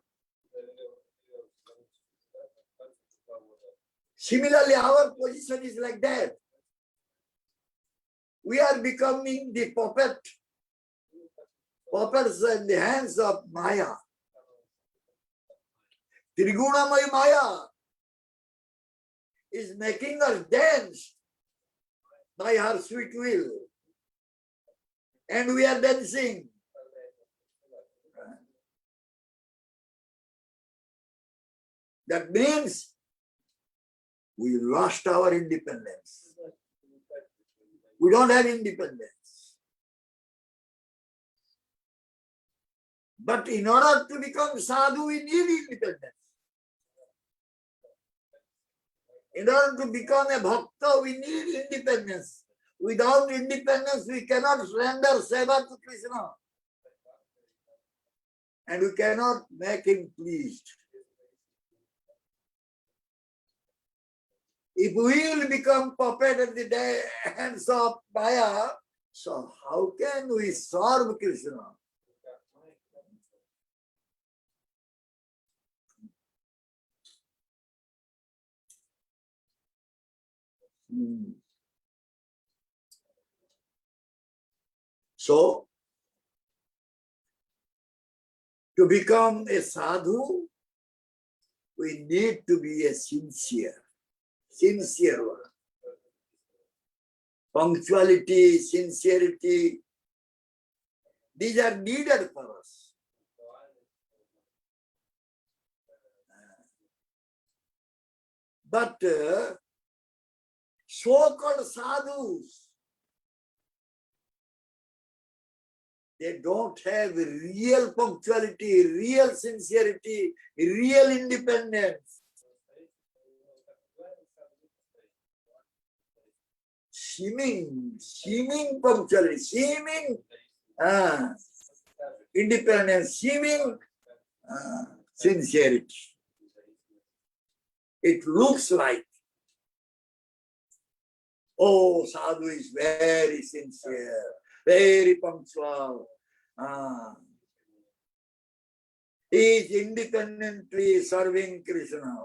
Similarly, our position is like that. we are becoming the puppets in the hands of Maya. Trigunamaya Maya is making us dance by her sweet will. And we are dancing. That means we lost our independence. We don't have independence. But in order to become sadhu, we need independence. In order to become a bhakta, we need independence. Without independence, we cannot render seva to Krishna. And we cannot make him pleased. If we will become puppet at the hands of Maya, so how can we serve Krishna? So, to become a sadhu, we need to be a sincere one. Punctuality, sincerity, these are needed for us. But so-called sadhus, they don't have real punctuality, real sincerity, real independence. Seeming punctuality, seeming independence, seeming sincerity. It looks like, oh, sadhu is very sincere, very punctual. He is independently serving Krishna.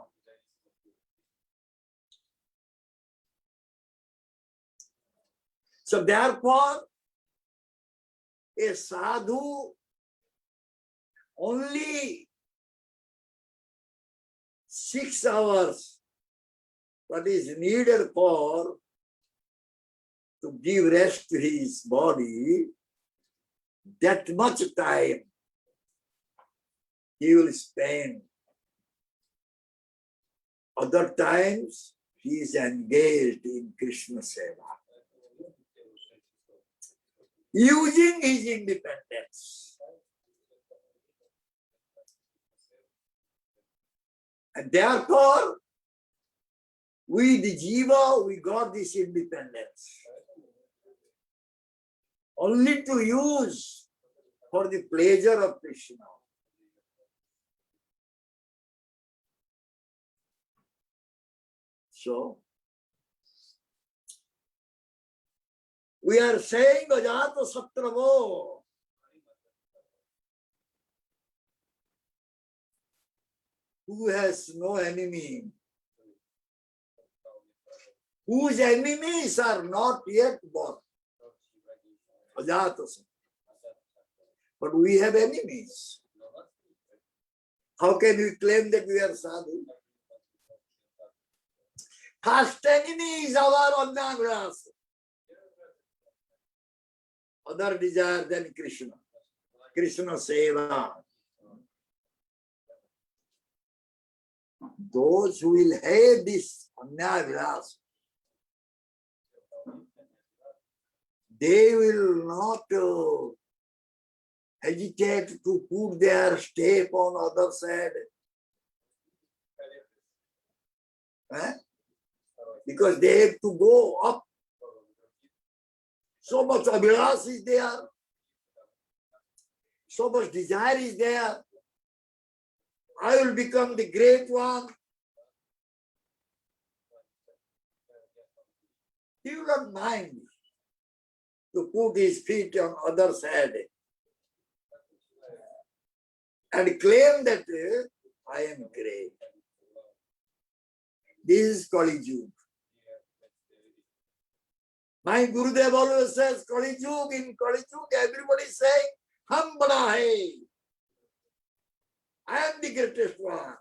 So therefore, a sadhu only 6 hours, what is needed for to give rest to his body, that much time he will spend. Other times he is engaged in Krishna Seva, using his independence. And therefore, we the jiva, we got this independence. Only to use for the pleasure of Krishna. So, we are saying Ajata Satravo. Who has no enemy, whose enemies are not yet born. Ajata Satravo. But we have enemies. How can we claim that we are sadhu? First enemy is our ananya-bhak. Other desire than Krishna. Krishna Seva. Those who will have this ananya-bhak, they will not hesitate to put their step on other side. Because they have to go up. So much abhilas is there. So much desire is there. I will become the great one. He will not mind to put his feet on other side and claim that I am great. This is Kali Yuga. My Gurudev always says, Kali Yug, in Kali Yug, everybody is saying, Hum bada hai. I am the greatest one.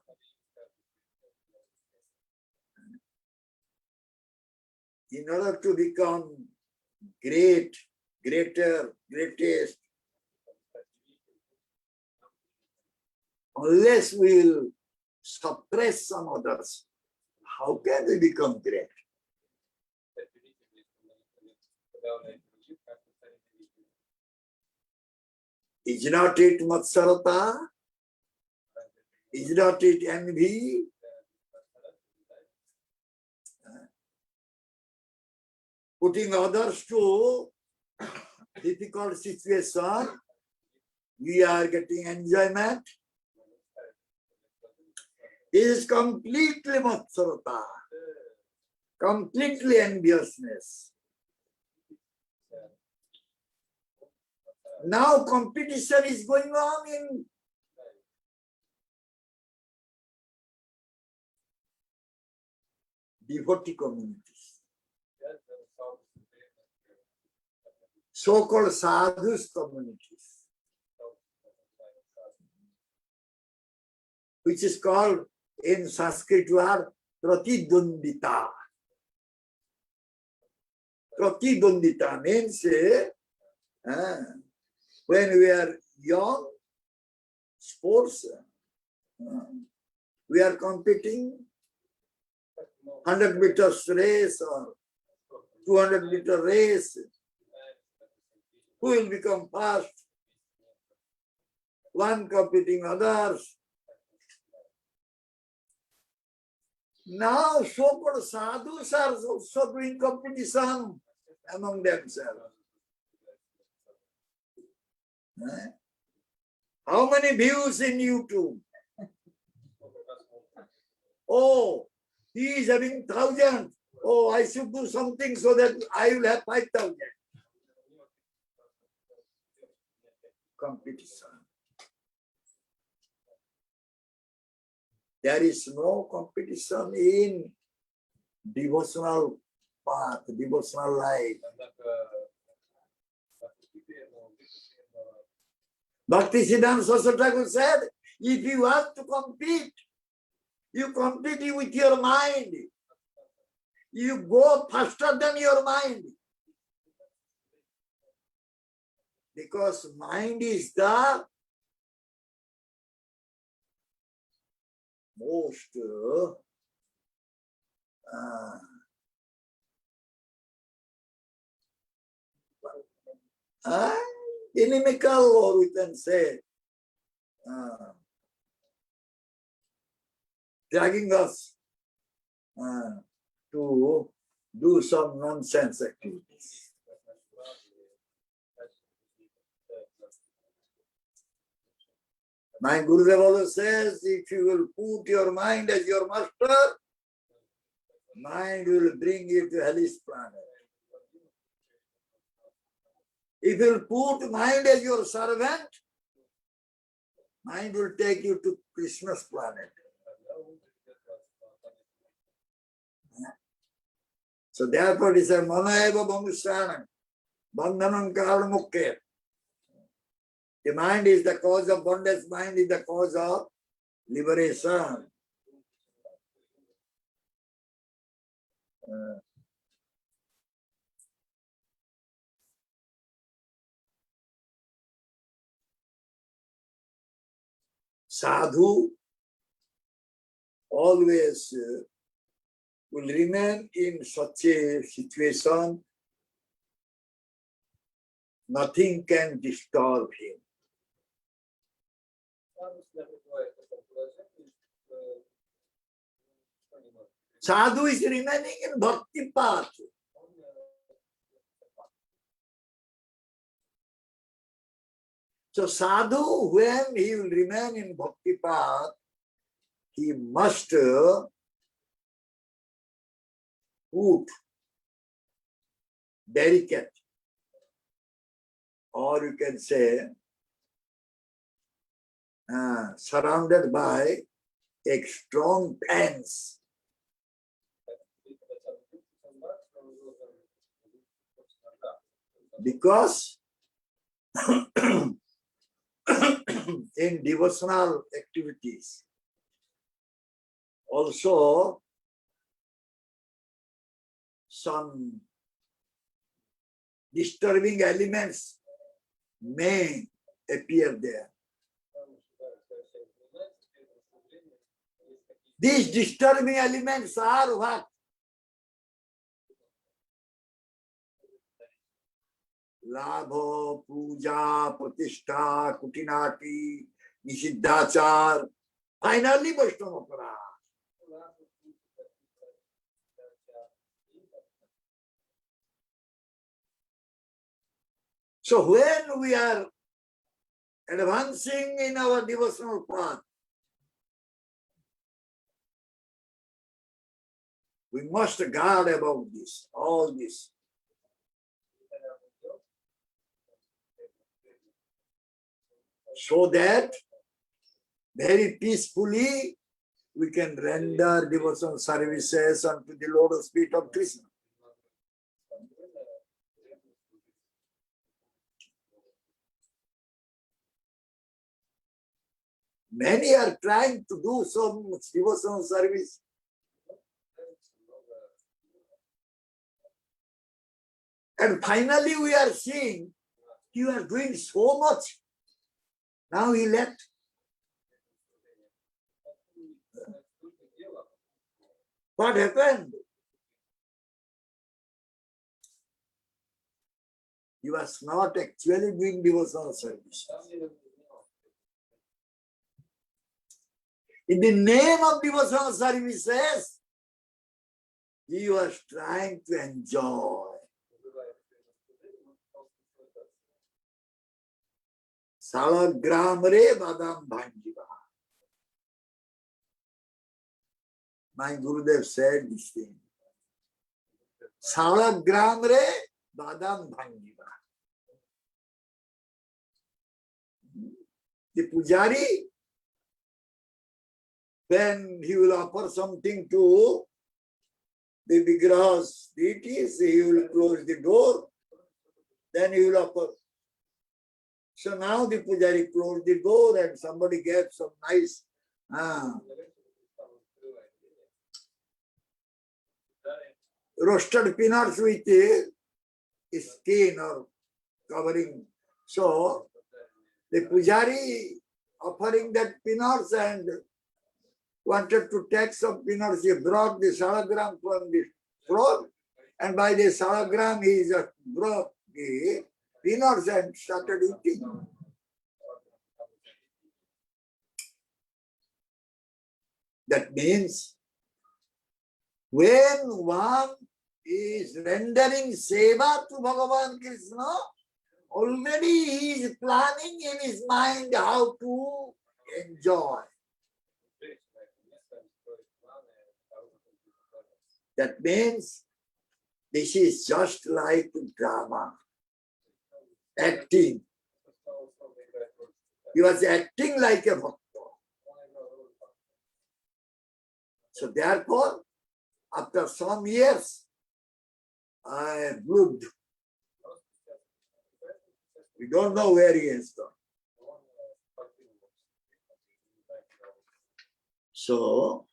In order to become great, greater, greatest, unless we will suppress some others, how can we become great? Is not it matsarata? Is not it envy? Putting others to difficult situation, we are getting enjoyment. It is completely matsarata, completely enviousness. Now competition is going on in devotee communities. So-called sadhus communities, which is called in Sanskrit word pratidvandita. Pratidvandita means when we are young, sports, we are competing 100 meters race or 200-meter race. Who will become first? One competing others. Now so-called sadhus are also doing competition among themselves. How many views in YouTube? Oh, he is having 1,000. Oh, I should do something so that I will have 5,000. Competition. There is no competition in devotional path, devotional life. Bhaktisiddhanta Saraswati Thakur said, if you have to compete, you compete with your mind. You go faster than your mind. Because mind is the most inimical, or we can say dragging us to do some nonsense activities. My Gurudev always says, if you will put your mind as your master, mind will bring you to hellish planet. If you will put mind as your servant, mind will take you to Krishna's planet. So therefore it is a manaya-bhak bandhanam karanamukhe. The mind is the cause of bondage, mind is the cause of liberation. Sadhu always will remain in such a situation, nothing can disturb him. Sadhu is remaining in bhakti path. So sadhu, when he will remain in bhakti path, he must put delicate, or you can say surrounded by a strong fence. Because in devotional activities, also some disturbing elements may appear there. These disturbing elements are what? Labha, puja, pratishtha, kutinati, nishiddhachar, finally Vaishnavapara. So when we are advancing in our devotional path, we must guard about this, all this. So that very peacefully we can render devotional services unto the lotus feet of Krishna. Many are trying to do so much devotional service. And finally we are seeing you are doing so much. Now he left. What happened? He was not actually doing devotional service. In the name of devotional services, he was trying to enjoy. Salagram re badam bhanjiva. My Gurudev said this thing. Salagram re badam bhanjiva. The pujari, when he will offer something to the Vigrahas deities, he will close the door, then he will offer. So now the pujari closed the door and somebody gave some nice roasted peanuts with skin or covering. So the pujari offering that peanuts and wanted to take some peanuts. He brought the salagram from the throat, and by the salagram he just brought the peanuts and started eating. That means when one is rendering seva to Bhagavan Krishna, already he is planning in his mind how to enjoy. That means this is just like drama, acting. He was acting like a bhakta. So therefore, after some years, I blooped. We don't know where he has gone. So,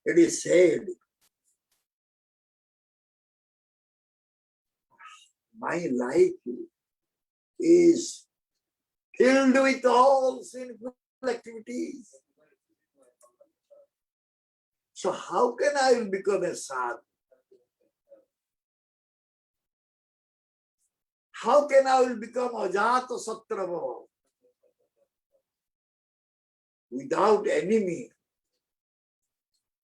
it is said, my life is filled with all sinful activities. So how can I become a sadhu? How can I become ajata satrava? Without enemy,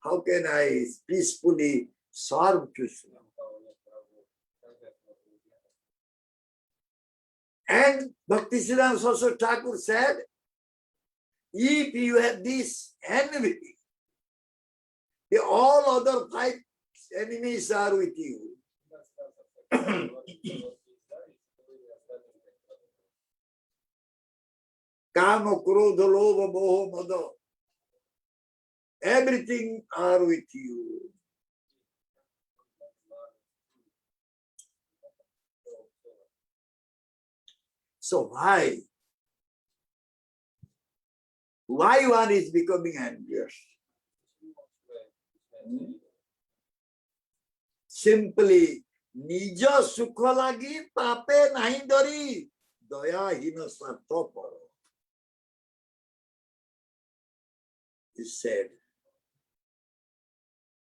how can I peacefully serve Krishna? And Bhaktisiddhanta Saraswati Thakur said, if you have this envy, the all other 5 enemies are with you. Kama, Krodha, Lobha, Moha, Mada. Everything are with you. So why? Why one is becoming envious? Simply, nijo sukha lagi pape nahi dari daya hina sartha paro. He said,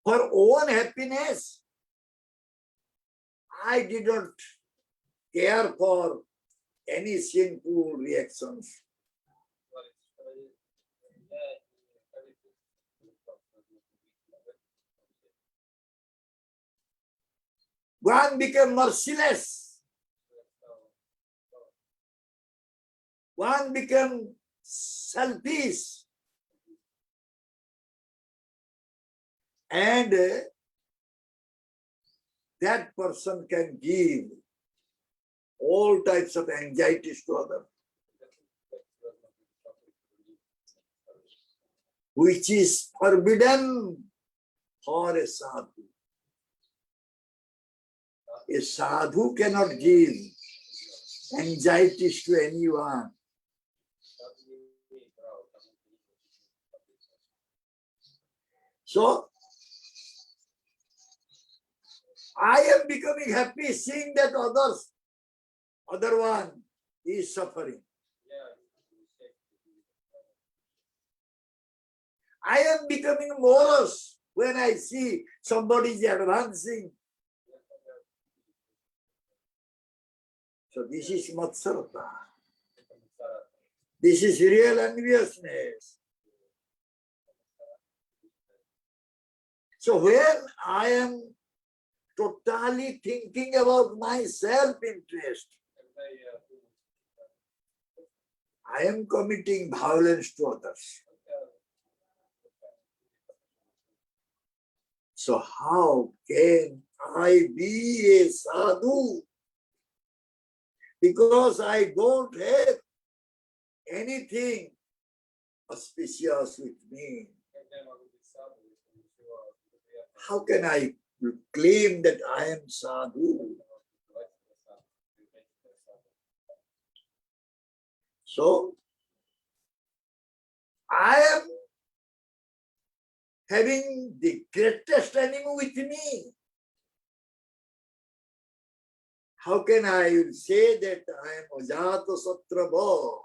for own happiness, I did not care for any sinful reactions. One became merciless. One became selfish. And that person can give all types of anxieties to others, which is forbidden for a sadhu. A sadhu cannot give anxieties to anyone. So, I am becoming happy seeing that other one is suffering. I am becoming morose when I see somebody is advancing. So this is matsarata. This is real enviousness. So when I am totally thinking about my self-interest, I am committing violence to others. So how can I be a sadhu? Because I don't have anything auspicious with me. How can I claim that I am sadhu? So, I am having the greatest enemy with me. How can I say that I am ajata satrava?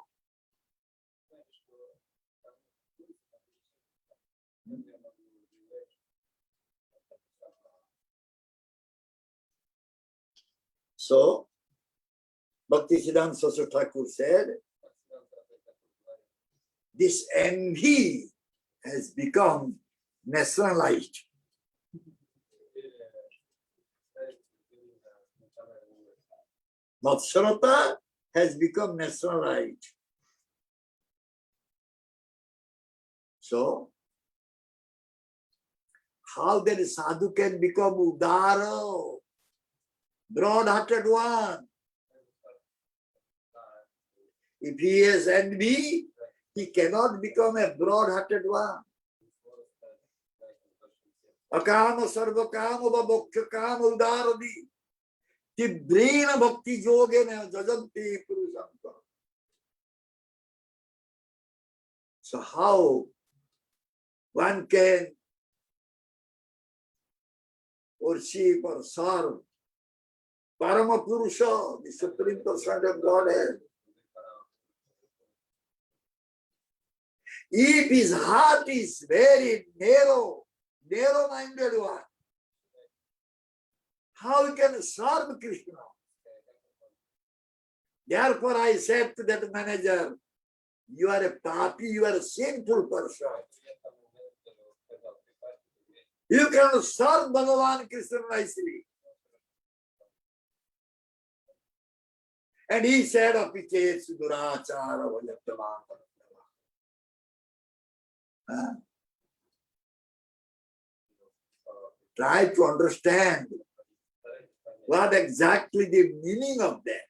So, Bhaktisiddhanta Saraswati Thakur said, this envy has become nationalized. Matsarata has become nationalized. So, how that sadhu can become udara, broad-hearted one? If he has envy, he cannot become a broad-hearted one. Akama sarvakama vabokshakama udaradi tibrena bhakti yogena jajanti purusanta. So how one can worship or serve Parama Purusha, the Supreme Person of Godhead, if his heart is very narrow-minded one, how he can serve Krishna? Therefore I said to that manager, you are a papi, you are a sinful person. You can serve Bhagavan Krishna nicely. And he said, Apichet su-duracaro bhajate. Try to understand what exactly the meaning of that.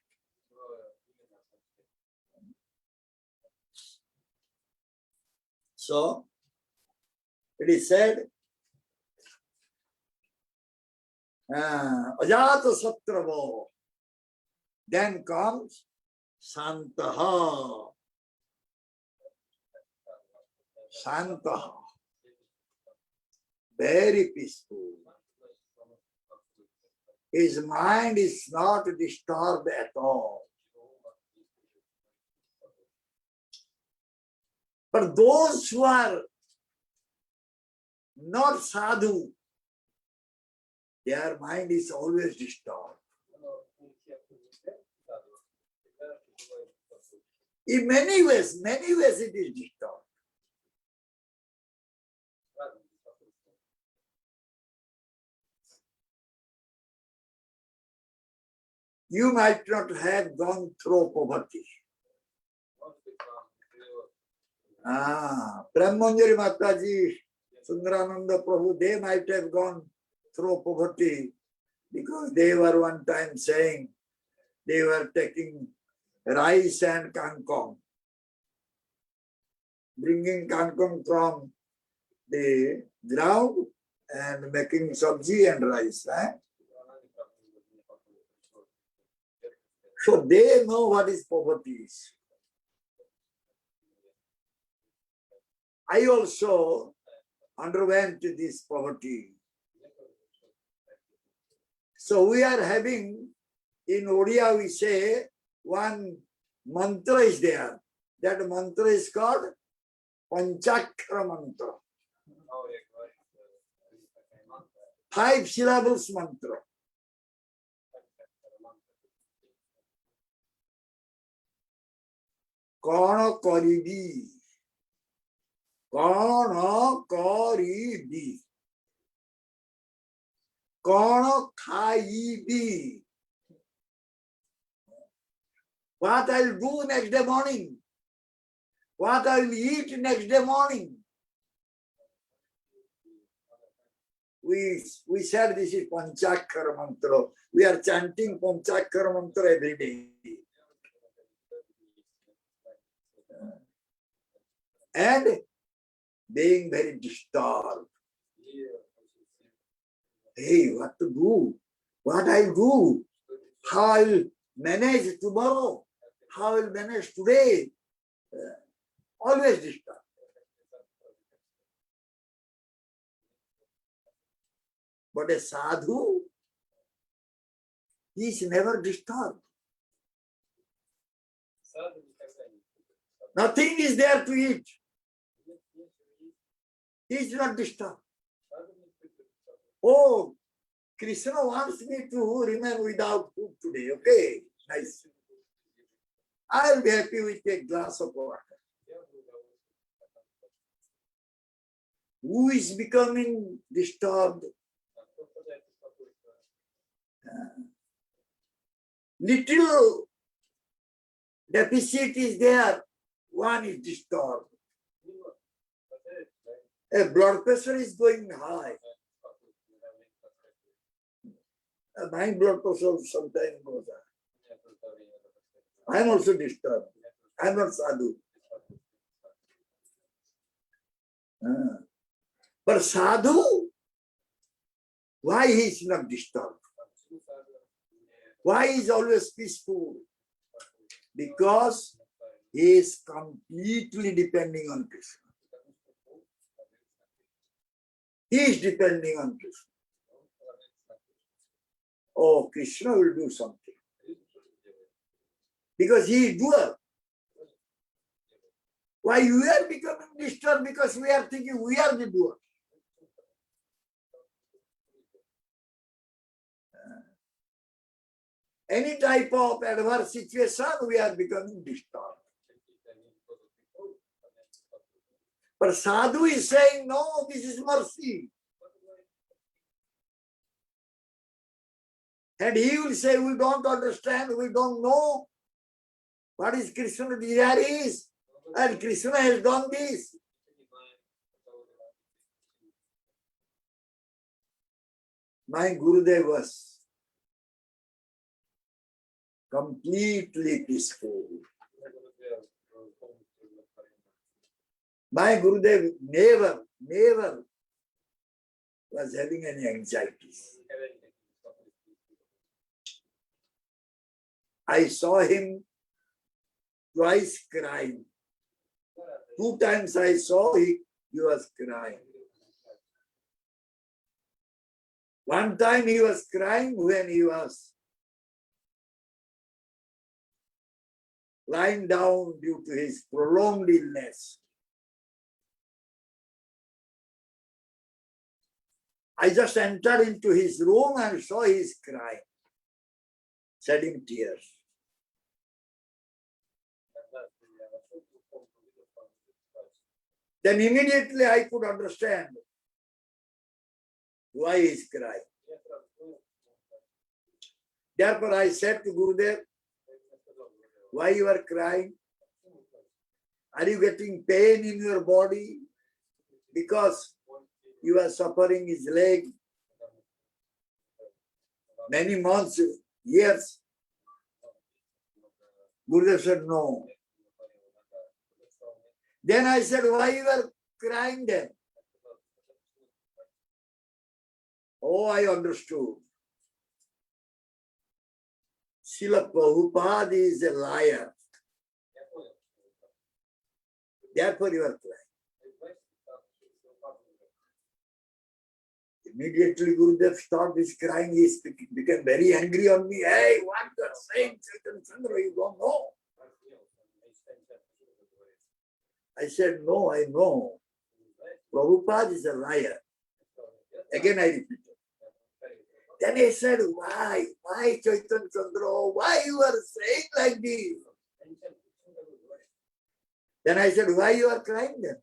So, it is said, ajata satravo. Then comes Santaha. Santaha. Very peaceful. His mind is not disturbed at all. But those who are not sadhu, their mind is always disturbed. In many ways it is disturbed. You might not have gone through poverty. Brahmanjali Mataji, Sundarananda Prabhu, they might have gone through poverty because they were one time saying they were taking rice and kangkong, bringing kangkong from the ground and making sabji and rice. So they know what is poverty is. I also underwent this poverty. So we are having, in Odia we say, one mantra is there. That mantra is called Panchakshara mantra. 5 syllables mantra. Kana karibi. Kana karibi. Kana khaibi. What I'll do next day morning. What I'll eat next day morning. We said this is Panchakshara mantra. We are chanting Panchakshara mantra every day. And being very disturbed. Hey, what to do? What I'll do? How I'll manage tomorrow? How I'll manage today? Always disturbed. But a sadhu, he is never disturbed. Nothing is there to eat. He is not disturbed. Oh, Krishna wants me to remain without food today. Okay, nice. I'll be happy with a glass of water. Who is becoming disturbed? Little deficit is there. One is disturbed. A blood pressure is going high. My blood pressure sometimes goes high. I am also disturbed. I am not sadhu. But sadhu, why he is not disturbed? Why he is always peaceful? Because he is completely depending on Krishna. He is depending on Krishna. Oh, Krishna will do something. Because he is doer. Why we are becoming disturbed? Because we are thinking we are the doer. Any type of adverse situation, we are becoming disturbed. But sadhu is saying, no, this is mercy. And he will say, we don't understand, we don't know what is Krishna's desire is. And Krishna has done this. My Gurudev was completely peaceful. My Gurudev never was having any anxieties. I saw him twice crying. 2 times I saw he was crying. One time he was crying when he was lying down due to his prolonged illness. I just entered into his room and saw his crying, shedding tears. Then immediately I could understand why he is crying. Therefore I said to Gurudev, why you are crying? Are you getting pain in your body because you are suffering his leg many months, years? Gurudev said, no. Then I said, why you are crying then? Oh, I understood. Srila Prabhupada is a liar. Therefore you are crying. Immediately Gurudev stopped his crying. He became very angry on me. Hey, what you are saying, Chandra, you don't know. I said, no, I know. Prabhupada is a liar. Again I repeated. Then he said, why? Why, Chaitanya Chandra? Why you are saying like this? Then I said, why you are crying then?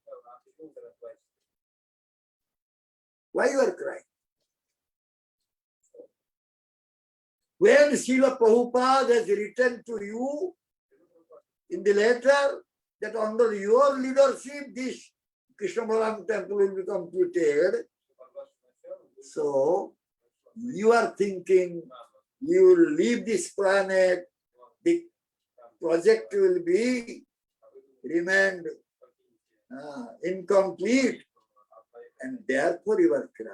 Why you are crying? When Srila Prabhupada has written to you in the letter that under your leadership this Krishna Balaram temple will be completed, so you are thinking you will leave this planet, the project will be remained incomplete, and therefore you are crying.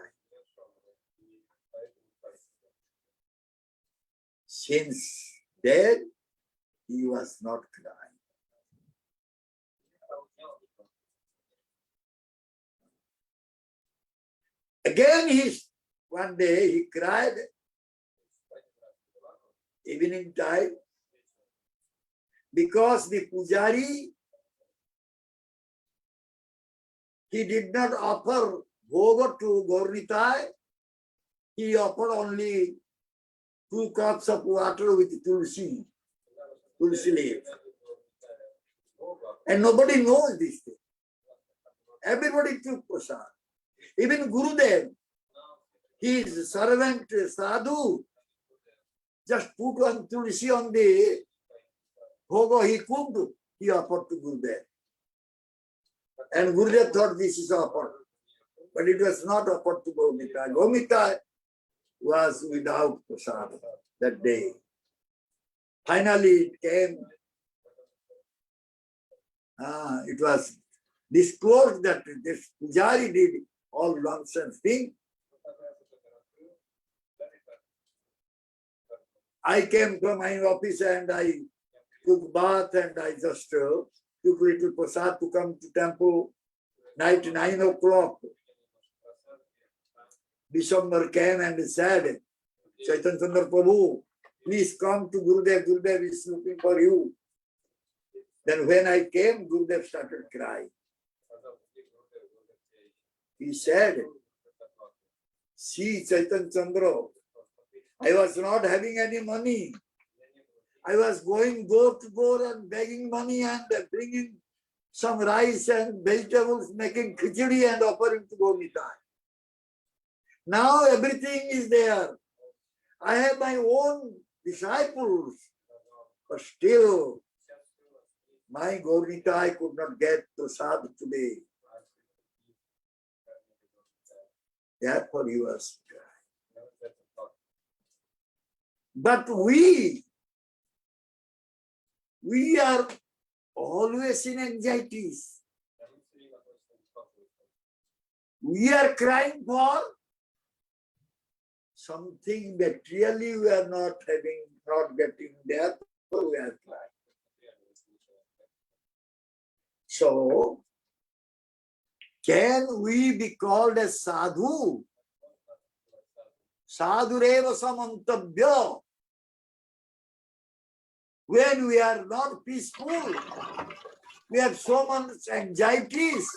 Since then, he was not crying. Again, one day he cried, evening time, because the pujari, he did not offer bhoga to Gaurnitai. He offered only 2 cups of water with tulsi leaf. And nobody knows this thing. Everybody took prasad. Even Gurudev, his servant sadhu, just put one tulsi on the bhoga he cooked, he offered to Gurudev. And Gurudev thought this is offered. But it was not offered to Go-Mukha. Go-Mukha was without prasad that day. Finally it came. It was disclosed that this pujari did all nonsense thing. I came from my office and I took bath and I just took little prasad to come to temple. Night 9 o'clock. Bishambar came and said, Chaitanya Chandra Prabhu, please come to Gurudev. Gurudev is looking for you. Then when I came, Gurudev started crying. He said, see Chaitanya Chandra, I was not having any money. I was going door to door and begging money and bringing some rice and vegetables, making khichdi and offering to Go-Mukha. Now everything is there. I have my own disciples, but still my Go-Mukha could not get prasad today. Therefore he was crying. But we are always in anxieties. We are crying for something that really we are not having, not getting there, so we are crying. So, can we be called as sadhu? Sadhureva mantavyah. When we are not peaceful, we have so much anxieties,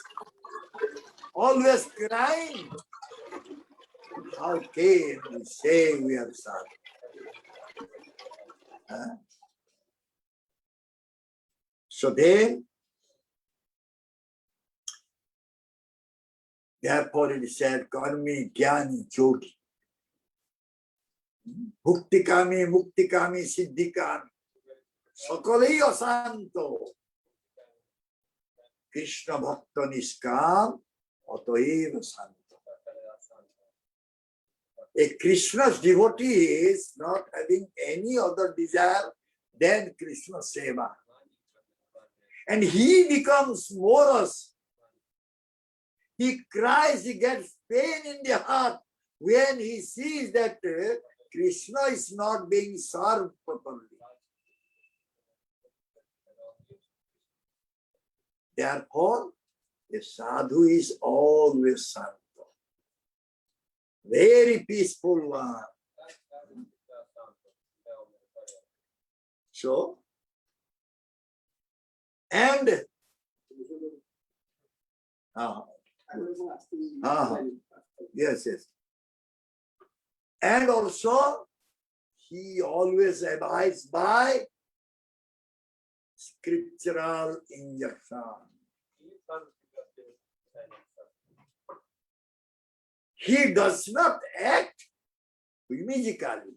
always crying. How can we say we are sadhu? So then, therefore it is said, karmi jnani yogi. Bhuktikami, muktikami, siddhikami. Sakalai asanto. Krishna bhakta niskam, ataeva santo. A Krishna's devotee is not having any other desire than Krishna seva. And he becomes morose. He cries, he gets pain in the heart when he sees that Krishna is not being served properly. Therefore, a sadhu is always santo. Very peaceful one. So, and yes. And also, he always abides by scriptural injunction. He does not act whimsically.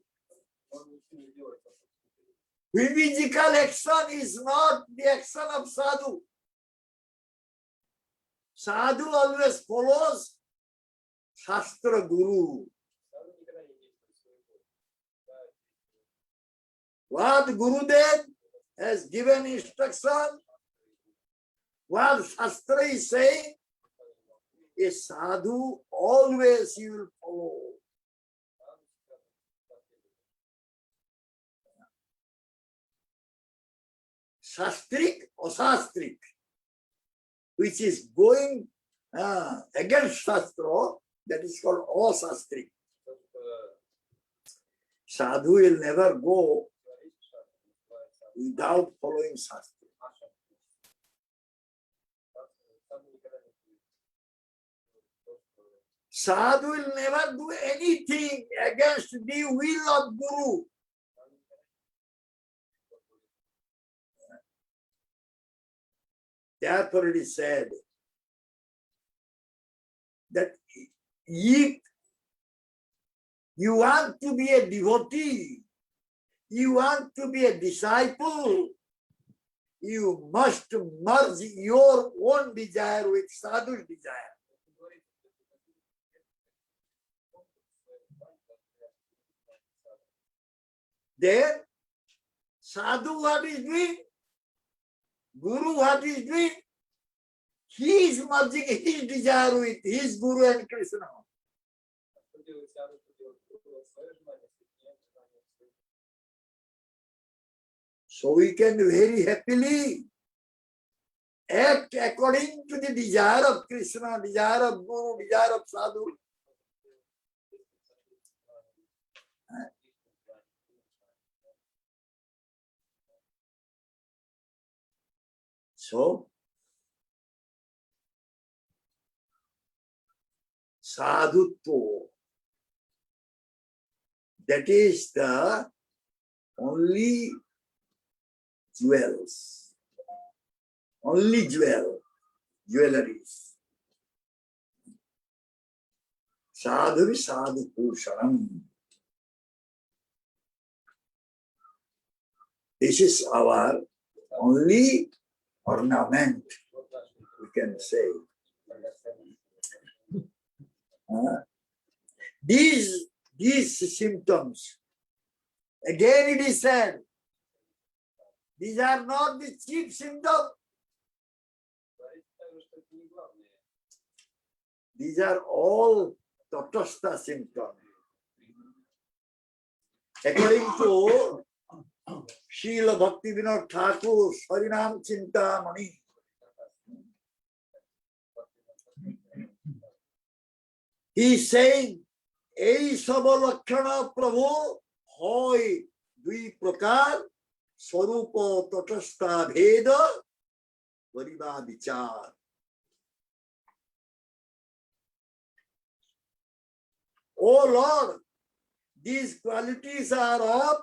Whimsical action is not the action of sadhu. Sadhu always follows Shastra Guru. What Gurudev has given instruction, what Shastra is saying, a sadhu always you will follow. Shastrik or Shastrik, which is going against Shastra, that is called Asastrik. Sadhu will never go without following Shastra. Sadhu will never do anything against the will of Guru. Therefore it is said that if you want to be a devotee, you want to be a disciple, you must merge your own desire with sadhu's desire. Then, sadhu what is doing? Guru what is doing? He is merging his desire with his Guru and Krishna. So we can very happily act according to the desire of Krishna, desire of Guru, desire of Sadhu. So, sadhutva, that is the only jewels, only jewelries. Sadhu sadhu pushanam. This is our only ornament, we can say. These symptoms, again it is said, these are not the chief symptoms. These are all tatastha symptoms. According to Srila Bhaktivinoda Thakur, Harinam Chintamani, He is saying, Ei sabo lakshana prabhu hoy dui prakar swarupa tatastha bheda variva vichar. Oh Lord, these qualities are of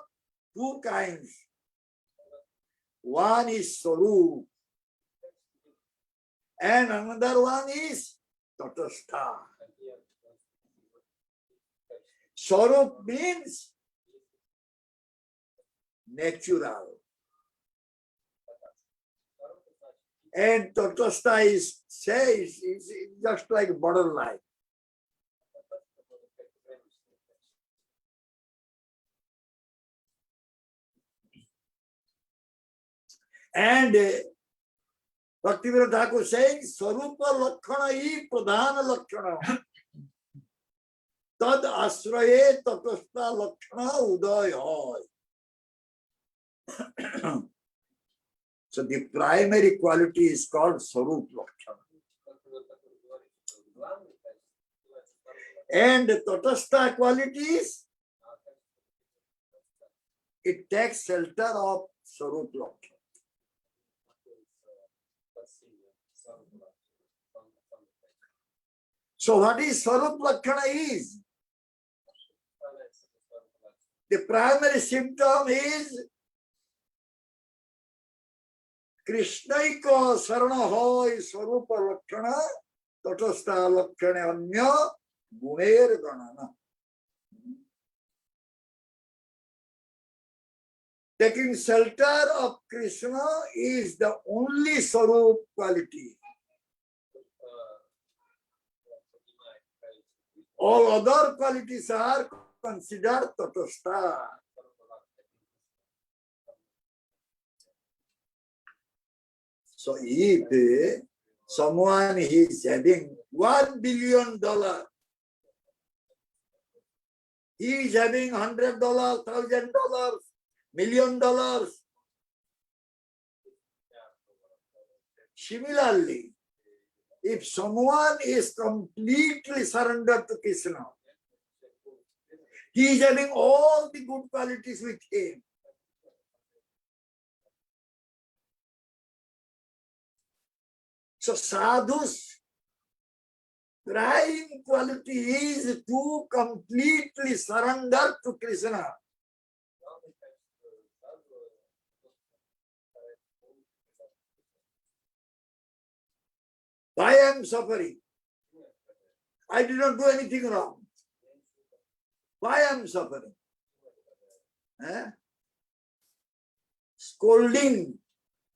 two kinds. One is Swarup and another one is Tatastha. Swarup means natural. And Tatastha is just like borderline. And Bhaktivinoda Thakur saying, Swarupa Lakshana I Pradhana Lakshana. Tad Asraye Tatastha Lakshana Uday Hoy. So the primary quality is called Swarup Lakshana. And the Tatastha qualities, it takes shelter of Swarup Lakshana. So what is Swarup Lakshana is? The primary symptom is Krishnaiko sarana hoy Swarupa Lakshana Tatastha Lakshana anya guner ganana. Taking shelter of Krishna is the only Swarup quality. All other qualities are considered Tatastha. So if someone is having $1 billion, he is having $100, $1,000, $1 million. Similarly, if someone is completely surrendered to Krishna, he is having all the good qualities with him. So sadhu's prime quality is to completely surrender to Krishna. Why I am suffering? I did not do anything wrong. Why I am suffering? Scolding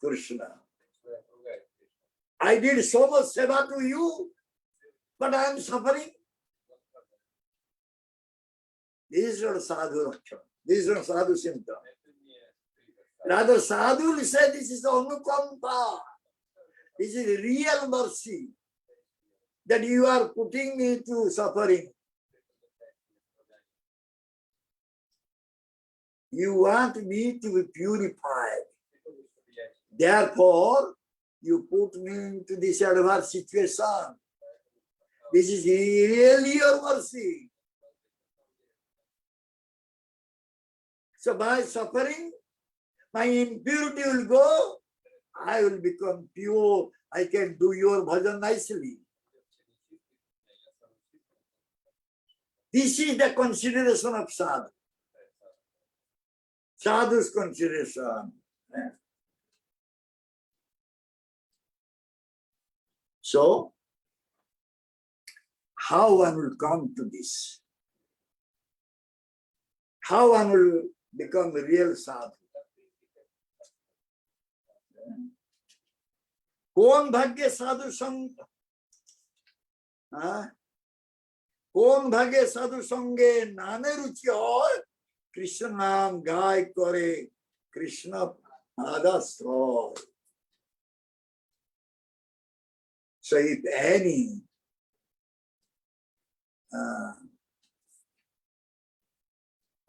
Krishna. I did so much seva to you, but I am suffering. This is not sadhu lakshana. This is not sadhu symptom. Rather, sadhu will say this is anukampa. This is real mercy that you are putting me to suffering. You want me to be purified. Therefore, you put me into this adverse situation. This is really your mercy. So by suffering, my impurity will go. I will become pure. I can do your bhajan nicely. This is the consideration of sadhu. Sadhu's consideration. So, how one will come to this? How one will become a real sadhu? कौन भाग्य साधु संग कौन भाग्य साधु संगे नामे रुचि और कृष्ण नाम गाय करे Krishna आदाश्रय. So if any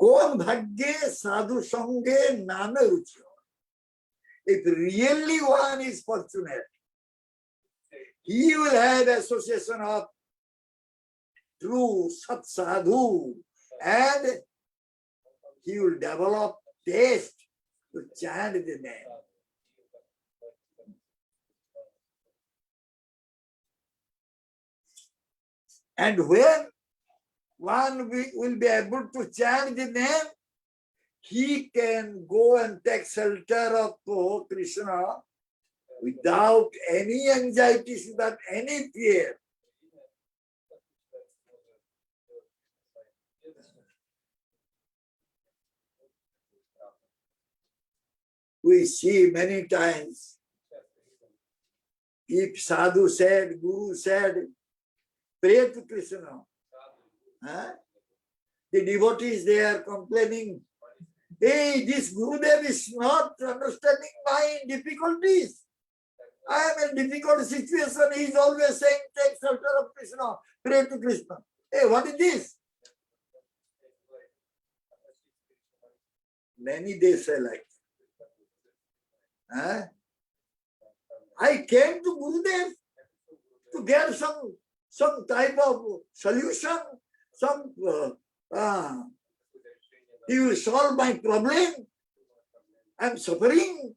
कौन भाग्य साधु संगे नामे रुचि हो. If really one is fortunate, he will have association of true Sat Sadhu, and he will develop taste to chant the name. And when one will be able to chant the name, he can go and take shelter of Krishna without any anxieties, without any fear. We see many times, if sadhu said, guru said, pray to Krishna, the devotees, they are complaining, hey, this Gurudev is not understanding my difficulties. I am in difficult situation. He is always saying, take shelter of Krishna, pray to Krishna. Hey, what is this? Many they say like, I came to Gurudev to get some type of solution, he will solve my problem. I am suffering.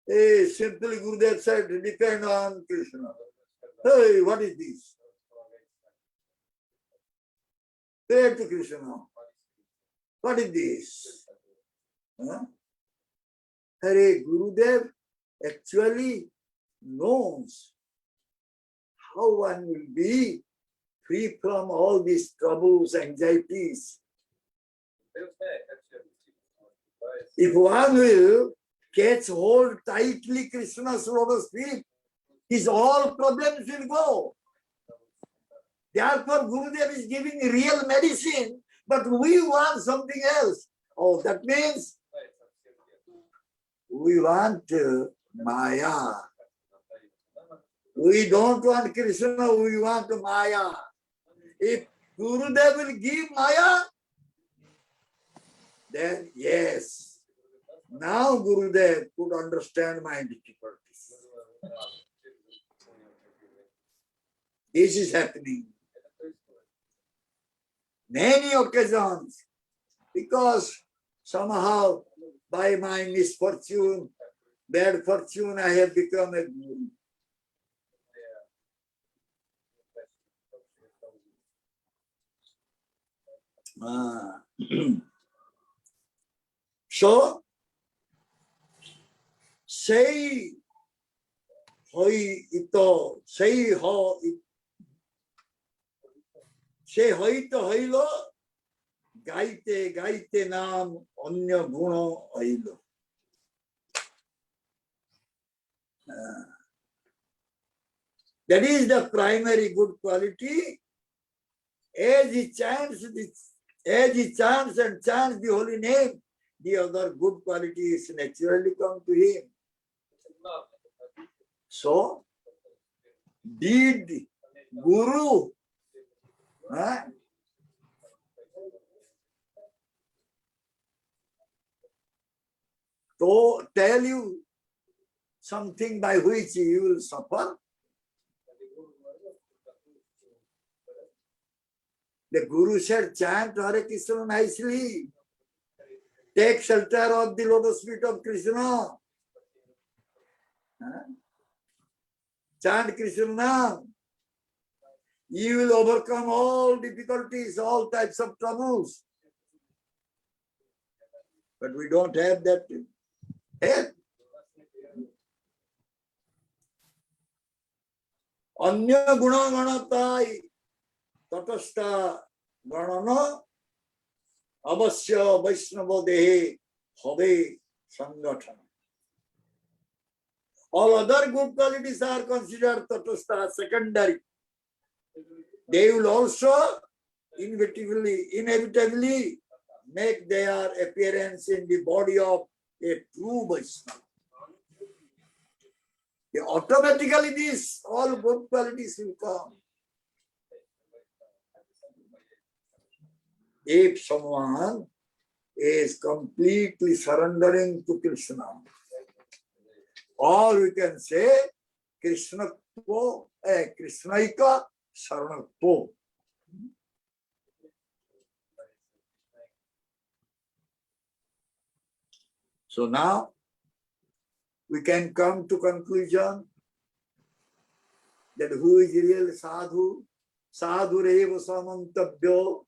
Simply Gurudev said, depend on Krishna. Hey, what is this? Pray to Krishna. What is this? Hare Gurudev actually knows how one will be free from all these troubles, anxieties. If one will catch hold tightly Krishna's lotus feet, his all problems will go. Therefore, Gurudev is giving real medicine, but we want something else. Oh, that means we want Maya. We don't want Krishna, we want Maya. If Gurudev will give Maya, then yes, now Gurudev could understand my difficulties. This is happening. Many occasions, because somehow by my misfortune, bad fortune, I have become a guru. So, say hoi ito, say ho ito. Se hoito hoilo, gaite gaite nam anya-bhak hoilo. That is the primary good quality. As he chants and chants the holy name, the other good qualities naturally come to him. So, did Guru to tell you something by which you will suffer? The Guru said, chant Hare Krishna nicely. Take shelter of the lotus feet of Krishna. Chant Krishna. You will overcome all difficulties, all types of troubles. But we don't have that help. Anya guna ganatai tatastha ganana avasya vaishnava dehe habe sangatana. All other good qualities are considered tatastha, secondary. They will also inevitably make their appearance in the body of a true Vaishnava. Automatically these all good qualities will come. If someone is completely surrendering to Krishna, or we can say Krishnaika Saranatva. So now we can come to conclusion that who is real sadhu? Sadhur eva mantavyah.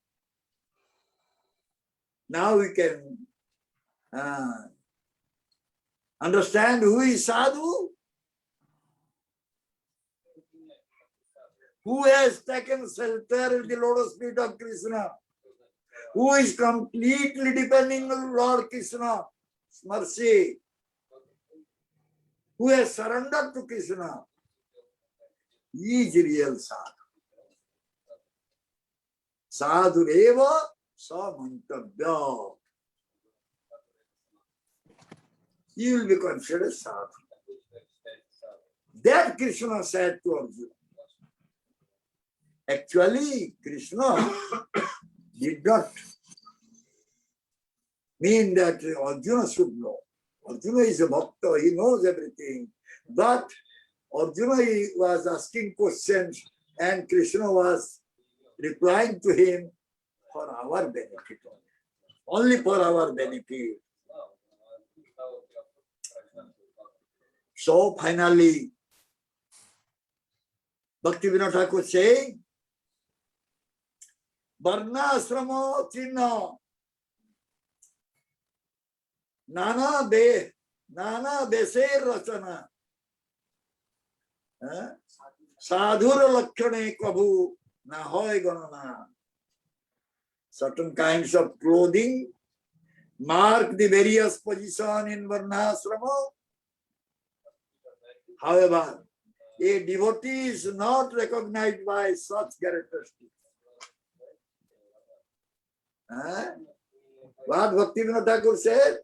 Now we can understand who is sadhu? Who has taken shelter in the lotus feet of Krishna? Who is completely depending on Lord Krishna's mercy? Who has surrendered to Krishna? He is real sadhu. Sadhu eva mantavyah. He will be considered sadhu. That Krishna said to Arjuna. Actually, Krishna did not mean that Arjuna should know. Arjuna is a bhakta, he knows everything. But Arjuna was asking questions and Krishna was replying to him for our benefit. Only for our benefit. So finally, Bhaktivinoda Thakur saying, Varna asrama chinna nana beser rachana sadhur lakshane kabhu na hoy ganana. Certain kinds of clothing mark the various position in varnasrama. However, a devotee is not recognized by such characteristics. What Bhaktivinoda Thakur said?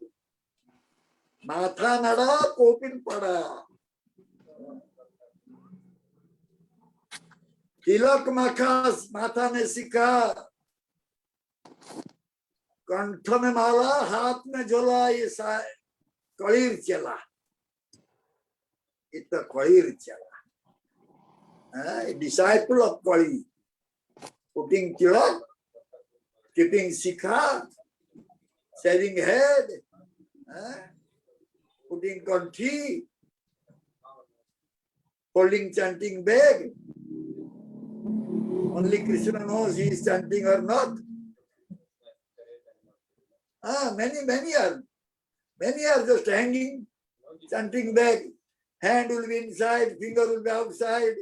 Matha nada kopin pada. Tilak makhas matha ne sikha. Kantha mein mala, haath mein jhola, ye kalir chala. It's a kalir chala. A disciple of Kali. Putting tilak, keeping sikha, shaving head, putting kanthi, holding chanting bag. Only Krishna knows he is chanting or not. Many are just hanging, chanting bag. Hand will be inside, finger will be outside.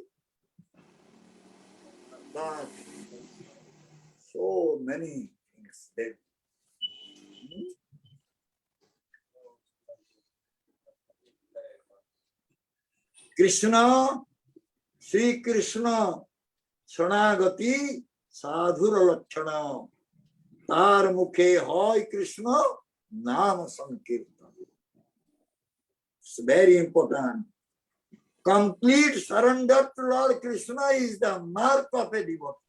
But so many things there. Krishna, Sri Krishna, Shanagati, sadhur lakshana. Tar mukhe hoy Krishna, nam sankirtan. It's very important. Complete surrender to Lord Krishna is the mark of a devotee.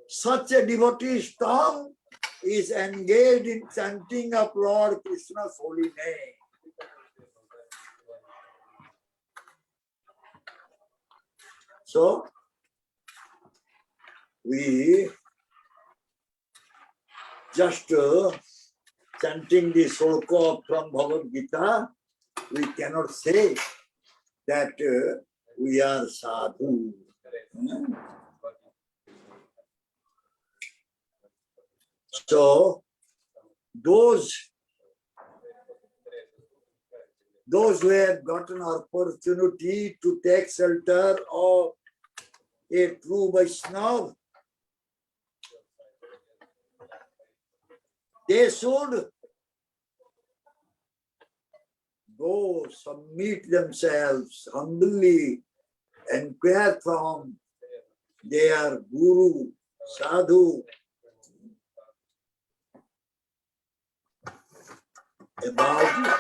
Such a devotee's tongue is engaged in chanting of Lord Krishna's holy name. So, we just chanting the sloka from Bhagavad Gita, we cannot say that we are sadhu. So, those who have gotten opportunity to take shelter of a true Vaishnava, they should go submit themselves humbly, inquire from their guru, sadhu, about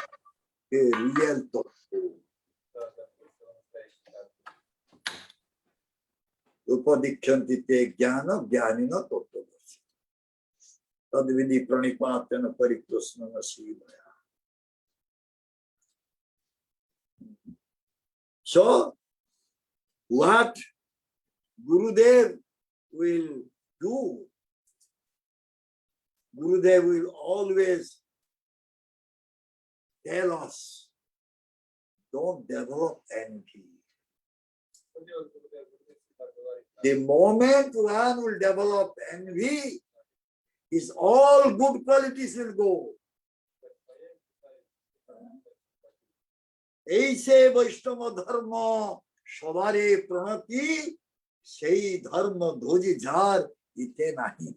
a real thought. Upadikhanti te jnana jnanina tattva. Tadvidi pranipatena parikrasnana sivaya. So, what Gurudev will do, Gurudev will always tell us, don't develop envy. The moment one will develop envy, his all good qualities will go. ऐसे वैष्णव धर्म सवारे प्रणति সেই ধর্ম ধ্বজি ঝার ইতে নাহি।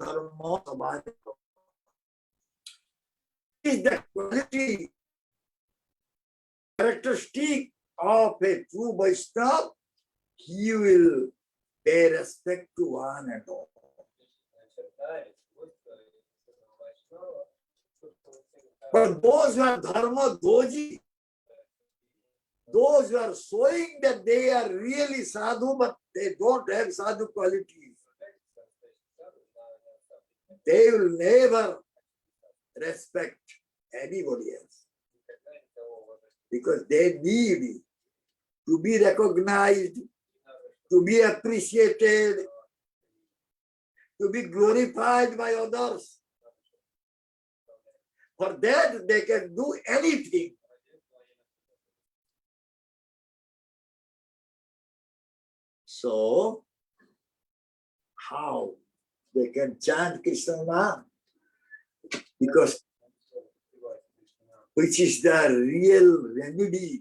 ধর্ম সবারে is the quality characteristic of a true Vaishnava. He will pay respect to one and all. But those who are dharma doji, those who are showing that they are really sadhu, but they don't have sadhu qualities, they will never respect anybody else. Because they need to be recognized, to be appreciated, to be glorified by others. For that, they can do anything. So, how they can chant Krishna Naam? Because which is the real remedy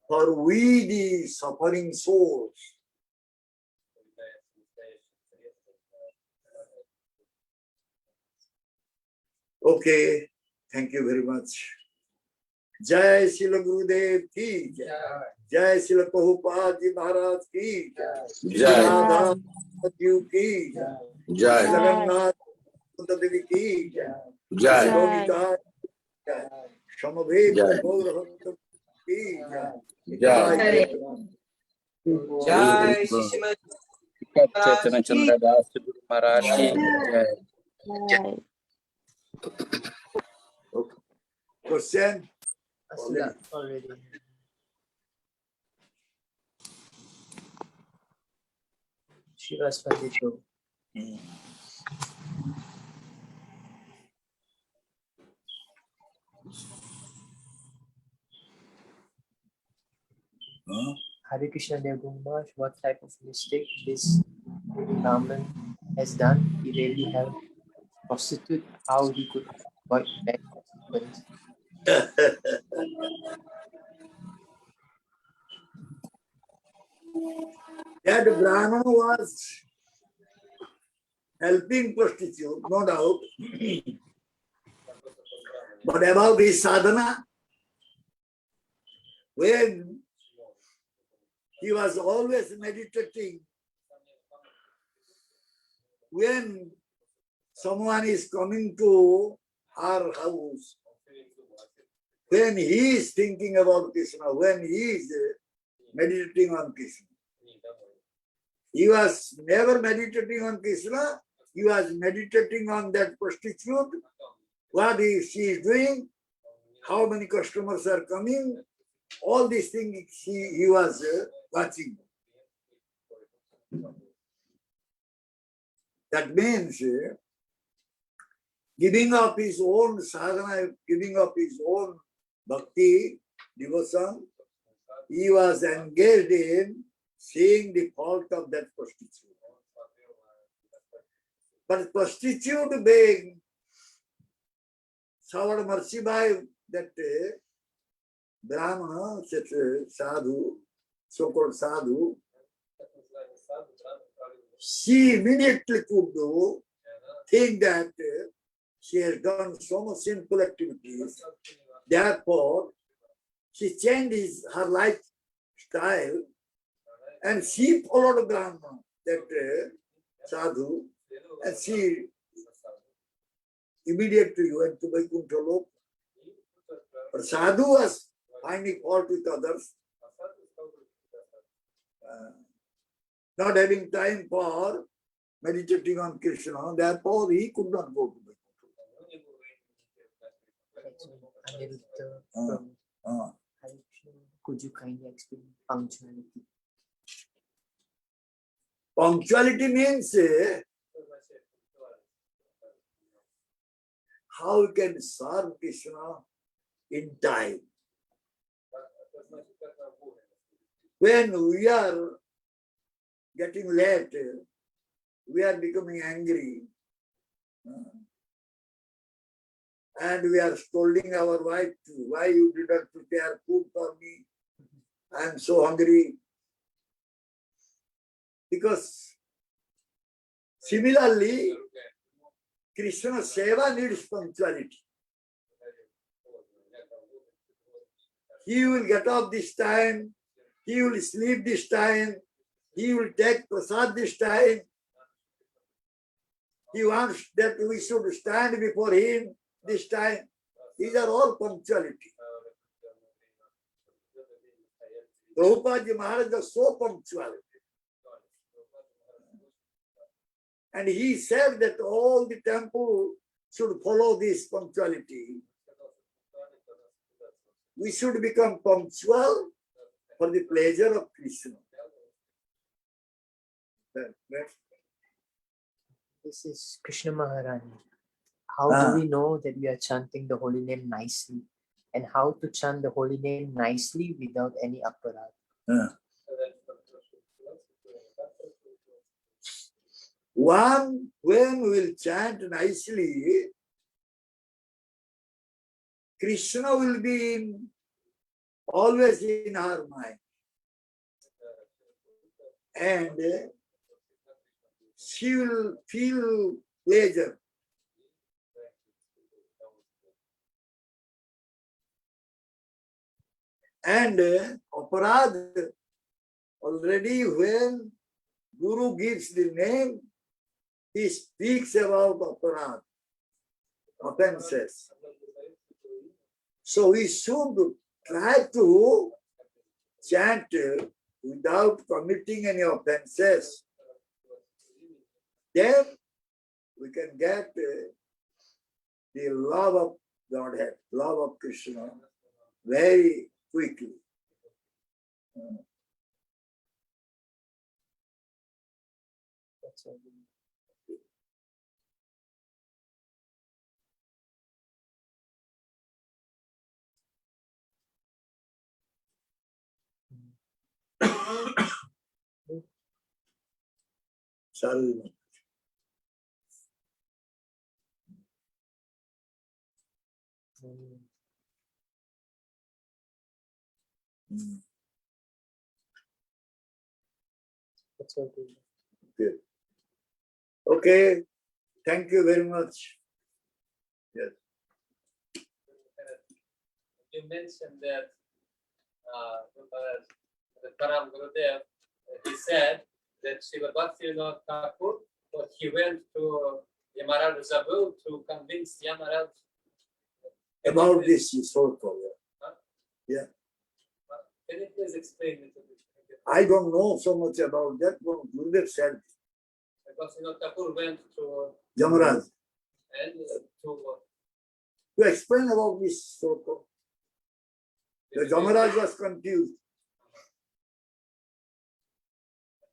for we the suffering souls. Okay, thank you very much. Jai Srila Gurudev ki jai. Jai Srila Prabhupada Ji Maharaj ki jai. Radha Ji ki jai. Jagannath Devi ki jai. Gopika Shamaved Gauravantam ki jai. Jai. Jai Chaitanya Chandra Das Guru Maharaj ki jai. Okay. Question? already. Shiva's Pandito. Hare Krishna Dev Gumbash, what type of mistake this Brahman has done? He really have prostitute. How he could avoid bad consequence? That Brahman was helping prostitute, no doubt. But about his sadhana, when he was always meditating, when someone is coming to our house, when he is thinking about Krishna, when he is meditating on Krishna, he was never meditating on Krishna, he was meditating on that prostitute, what she is doing, how many customers are coming, all these things he was watching. That means giving up his own sadhana, giving up his own bhakti, devotion, he was engaged in seeing the fault of that prostitute. But prostitute being showered mercy by that Brahmana, such sadhu, so-called sadhu, she immediately could think that she has done so much sinful activities. Therefore, she changed her lifestyle and she followed Brahmana, that sadhu, and she immediately went to Vaikuntha Loka. But sadhu was finding fault with others, not having time for meditating on Krishna, therefore he could not go to Vaikuntha. Could you kindly explain punctuality? Punctuality means how you can serve Krishna in time. When we are getting late, we are becoming angry, and we are scolding our wife, why you didn't prepare food for me? I am so hungry. Because similarly, Krishna Seva needs punctuality. He will get up this time, he will sleep this time, he will take prasad this time. He wants that we should stand before him this time. These are all punctuality. Prabhupada Maharaja is so punctual. And he said that all the temple should follow this punctuality. We should become punctual for the pleasure of Krishna. This is Krishna Maharaja. How do we know that we are chanting the holy name nicely? And how to chant the holy name nicely without any aparadha? One, when we will chant nicely, Krishna will be always in our mind. And she will feel pleasure. And aparadha, already when Guru gives the name, he speaks about aparadha, offenses. So we should try to chant without committing any offenses. Then we can get the love of Godhead, love of Krishna very quickly. Sorry. That's okay. Good. Okay. Thank you very much. Yes. You mentioned that the Param Gurudev, he said that Srila Bhaktivinoda Thakur, but he went to Yamaraj Zabu to convince Yamaraj About this historical. Huh? Yeah. Can you please explain it a bit? I don't know so much about that, but Gurudev said Bhaktivinoda Thakur went to Yamaraj. and to To explain about this historical. The Yamaraj was confused.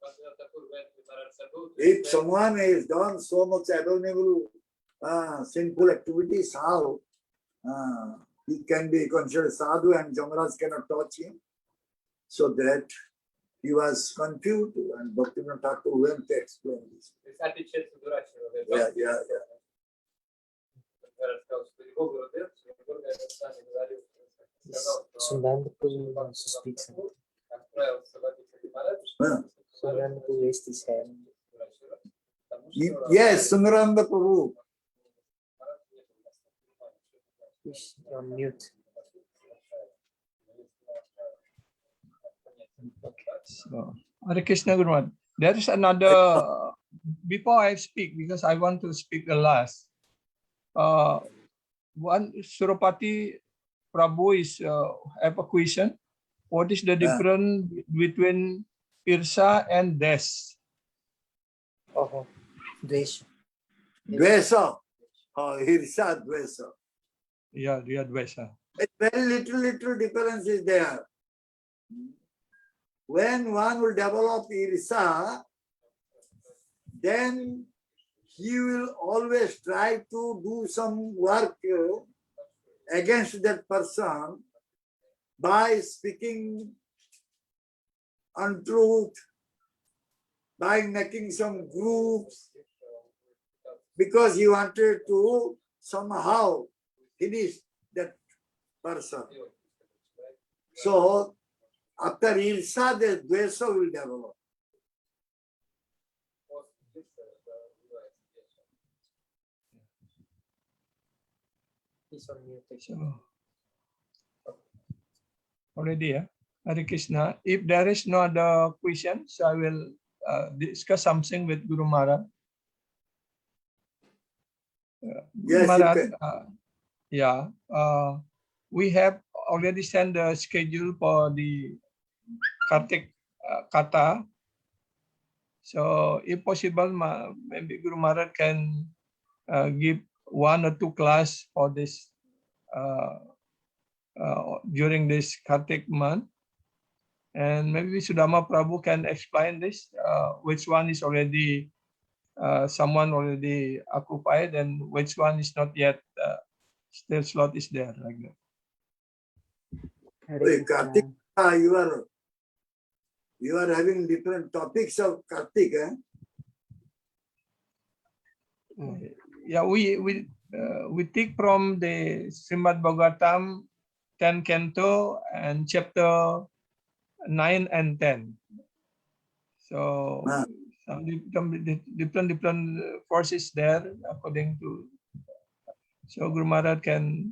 Bhaktivinoda Thakur went to Yamaraj Zabu. If someone has done so much abominable, sinful activities, how he can be considered sadhu and Yamaraj cannot touch him? So that he was confused and Bhaktivinoda Thakur went to explain this. Yeah. Sundanapur wants to speak something. Sundanapur raised his hand. Yes, Sundaranda Prabhu. He's on mute. So, Hare Krishna Guru. There is another, before I speak, because I want to speak the last. One Surapati Prabhu is have a question. What is the difference between Irsa and Des? Oh, Dvesh. Dvesa. Hirsa Dvesa. Yeah, Dvesa. Very little difference is there. when one will develop Orissa, then he will always try to do some work against that person by speaking untruth, by making some groups, because he wanted to somehow finish that person. So after Orissa, the dvesa will develop. He's on mute. So, already, yeah. Hare Krishna. If there is no other questions, I will discuss something with Guru Maharaj. Yes, Maharaj, you yeah, we have already sent the schedule for the Kartik Katha. So, if possible, maybe Guru Maharaj can give 1 or 2 class for this during this Kartik month. And maybe Sudama Prabhu can explain this, which one is already someone already occupied and which one is not yet, still slot is there, like that. Wait, Kartik, you are having different topics of Kartik, eh? Yeah, we take from the Srimad Bhagavatam 10 canto and chapter 9 and 10. So some different forces there according to. So Guru Maharaj can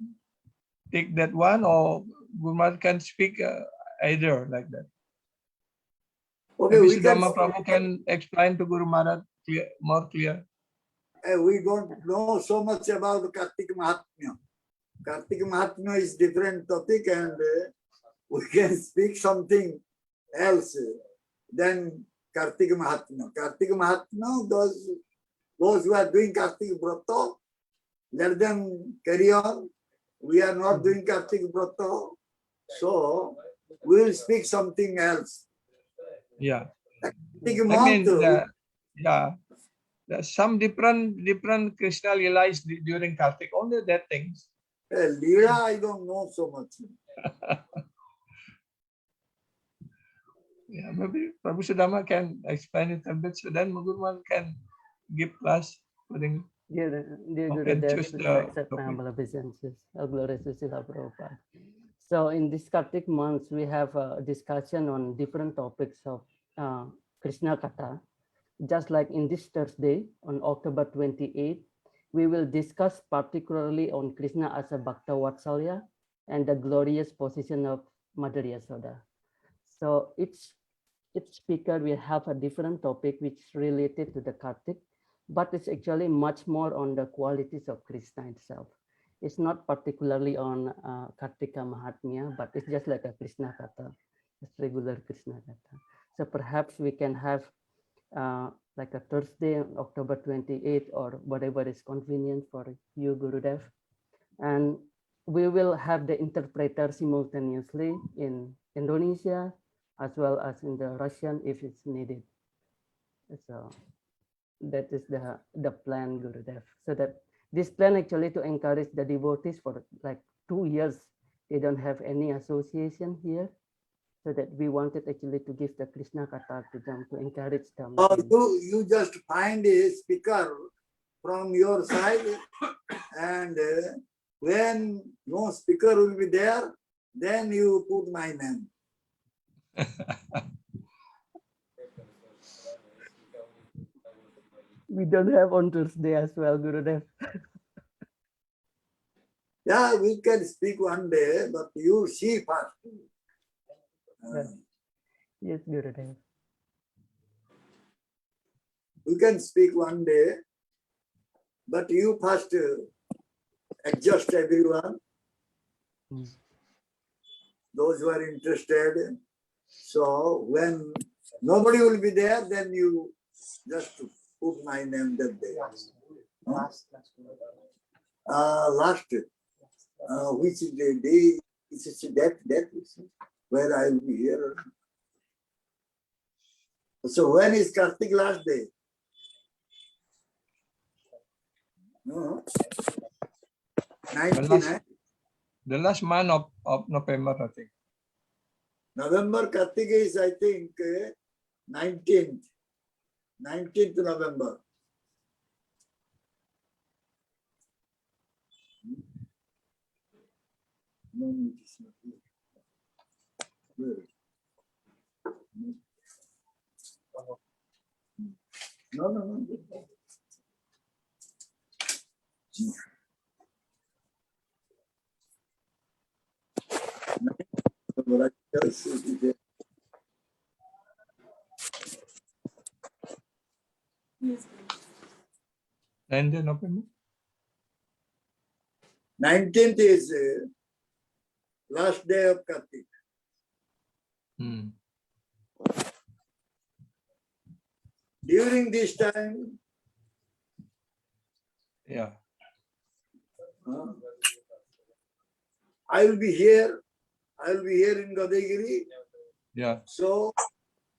take that one, or Guru Maharaj can speak either, like that. Okay, Maybe we Sudama Prabhu can explain to Guru Maharaj more clear. we don't know so much about Kartik Mahatmya. Kartik Mahatmya is different topic, and we can speak something else than Kartik Mahatmya. Kartik Mahatmya, those who are doing Kartik Vrata, let them carry on. We are not doing Kartik Vrata, so we will speak something else. Yeah. Kartik I mean, month, yeah. There's some different Krishna realized during Kartik, only that things. Leela, I don't know so much. Yeah, maybe Prabhu Sudama can explain it a bit, so then Guru can give class. Dear Okay, Gurudev, choose please the accept my topic. humble obeisances. All glories to Srila Prabhupada. So in this Kartik month, we have a discussion on different topics of Krishna Katha. Just like in this Thursday, on October 28th, we will discuss particularly on Krishna as a Bhakta Vatsalya and the glorious position of Mother Yasoda. So each speaker will have a different topic which is related to the Kartik, but it's actually much more on the qualities of Krishna itself. It's not particularly on Kartika Mahatmya, but it's just like a Krishna Katha, just regular Krishna Katha. So perhaps we can have like a Thursday, October 28th, or whatever is convenient for you, Gurudev. And we will have the interpreter simultaneously in Indonesia, as well as in the Russian if it's needed. So that is the plan, Gurudev. So that this plan actually to encourage the devotees for like 2 years, they don't have any association here. So that we wanted actually to give the Krishna Katha to them, to encourage them. You just find a speaker from your side, and when no speaker will be there, then you put my name. We don't have on Thursday as well, Gurudev. Yeah, we can speak one day, but you see first. Yes, Gurudev. We can speak one day, but you first adjust everyone, those who are interested. So when nobody will be there, then you just put my name that day. Last. Which is the day? Is it that? where I will be here. So when is Kartik last day? No. 19, eh? The last month of November, I think. November Kartik is, I think, 19th. 19th November. No, it is not here. Where? No. And then November. 19th is last day of Kartik. During this time, Yeah. I will be here. I will be here in Gadei, Giri. Yeah. So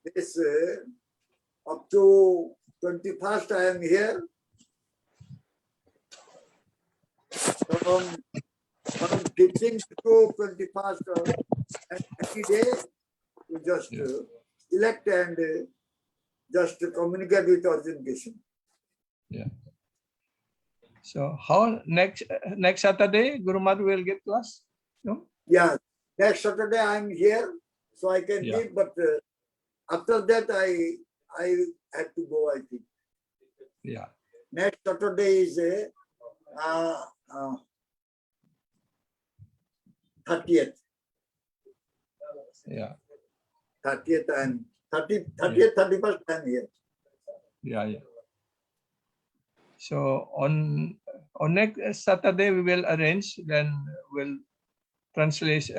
this up to 21st I am here. From 15th to 21st, and every day we just elect and just communicate with Arjun Kishan. Yeah. So how next Saturday Guru Maharaj will give class? No? Yeah, next Saturday I am here, so I can give. But after that I have to go, I think. Yeah. Next Saturday is 30th. Yeah. 30th and 31st I am here. Yeah. So on next Saturday we will arrange. Then we'll translate.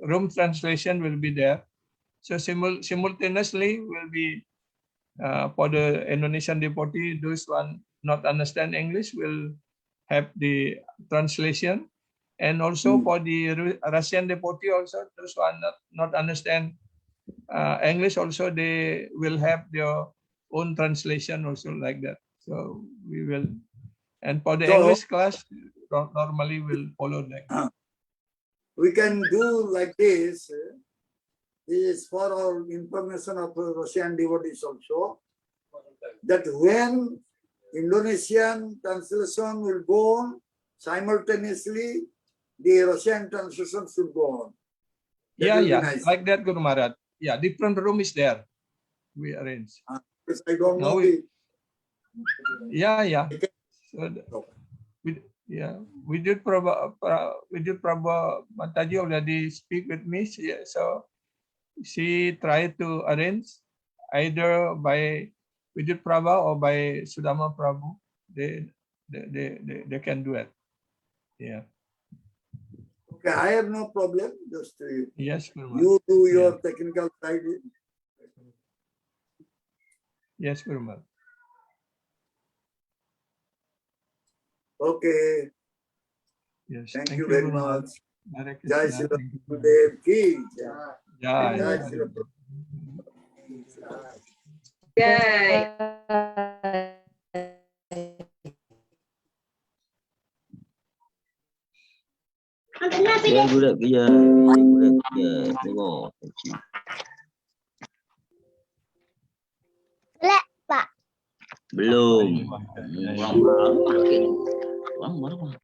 Room translation will be there. So simultaneously will be for the Indonesian devotee, those one not understand English will have the translation, and also for the Russian devotee also, those one not understand English also, they will have their own translation also like that. So we will, and for the English class normally will follow that. We can do like this. This is for our information of Russian devotees also, that when Indonesian translation will go on, simultaneously the Russian translation should go on. That Yeah, nice. like that, Guru Maharaj. Yeah, different room is there. We arrange. Because I don't know Yeah. So we did Prabhu Mataji already speak with me. So she tried to arrange either by Vidit Prabhu or by Sudama Prabhu. They can do it. Yeah. Okay, I have no problem. Just yes, you do your technical side. Yes, Guru Maharaj. Okay. Yes. Thank you very much. Jai Shri Gurudev ki Jai. Jai Shri Belum. Orang baru makin. Orang baru makin.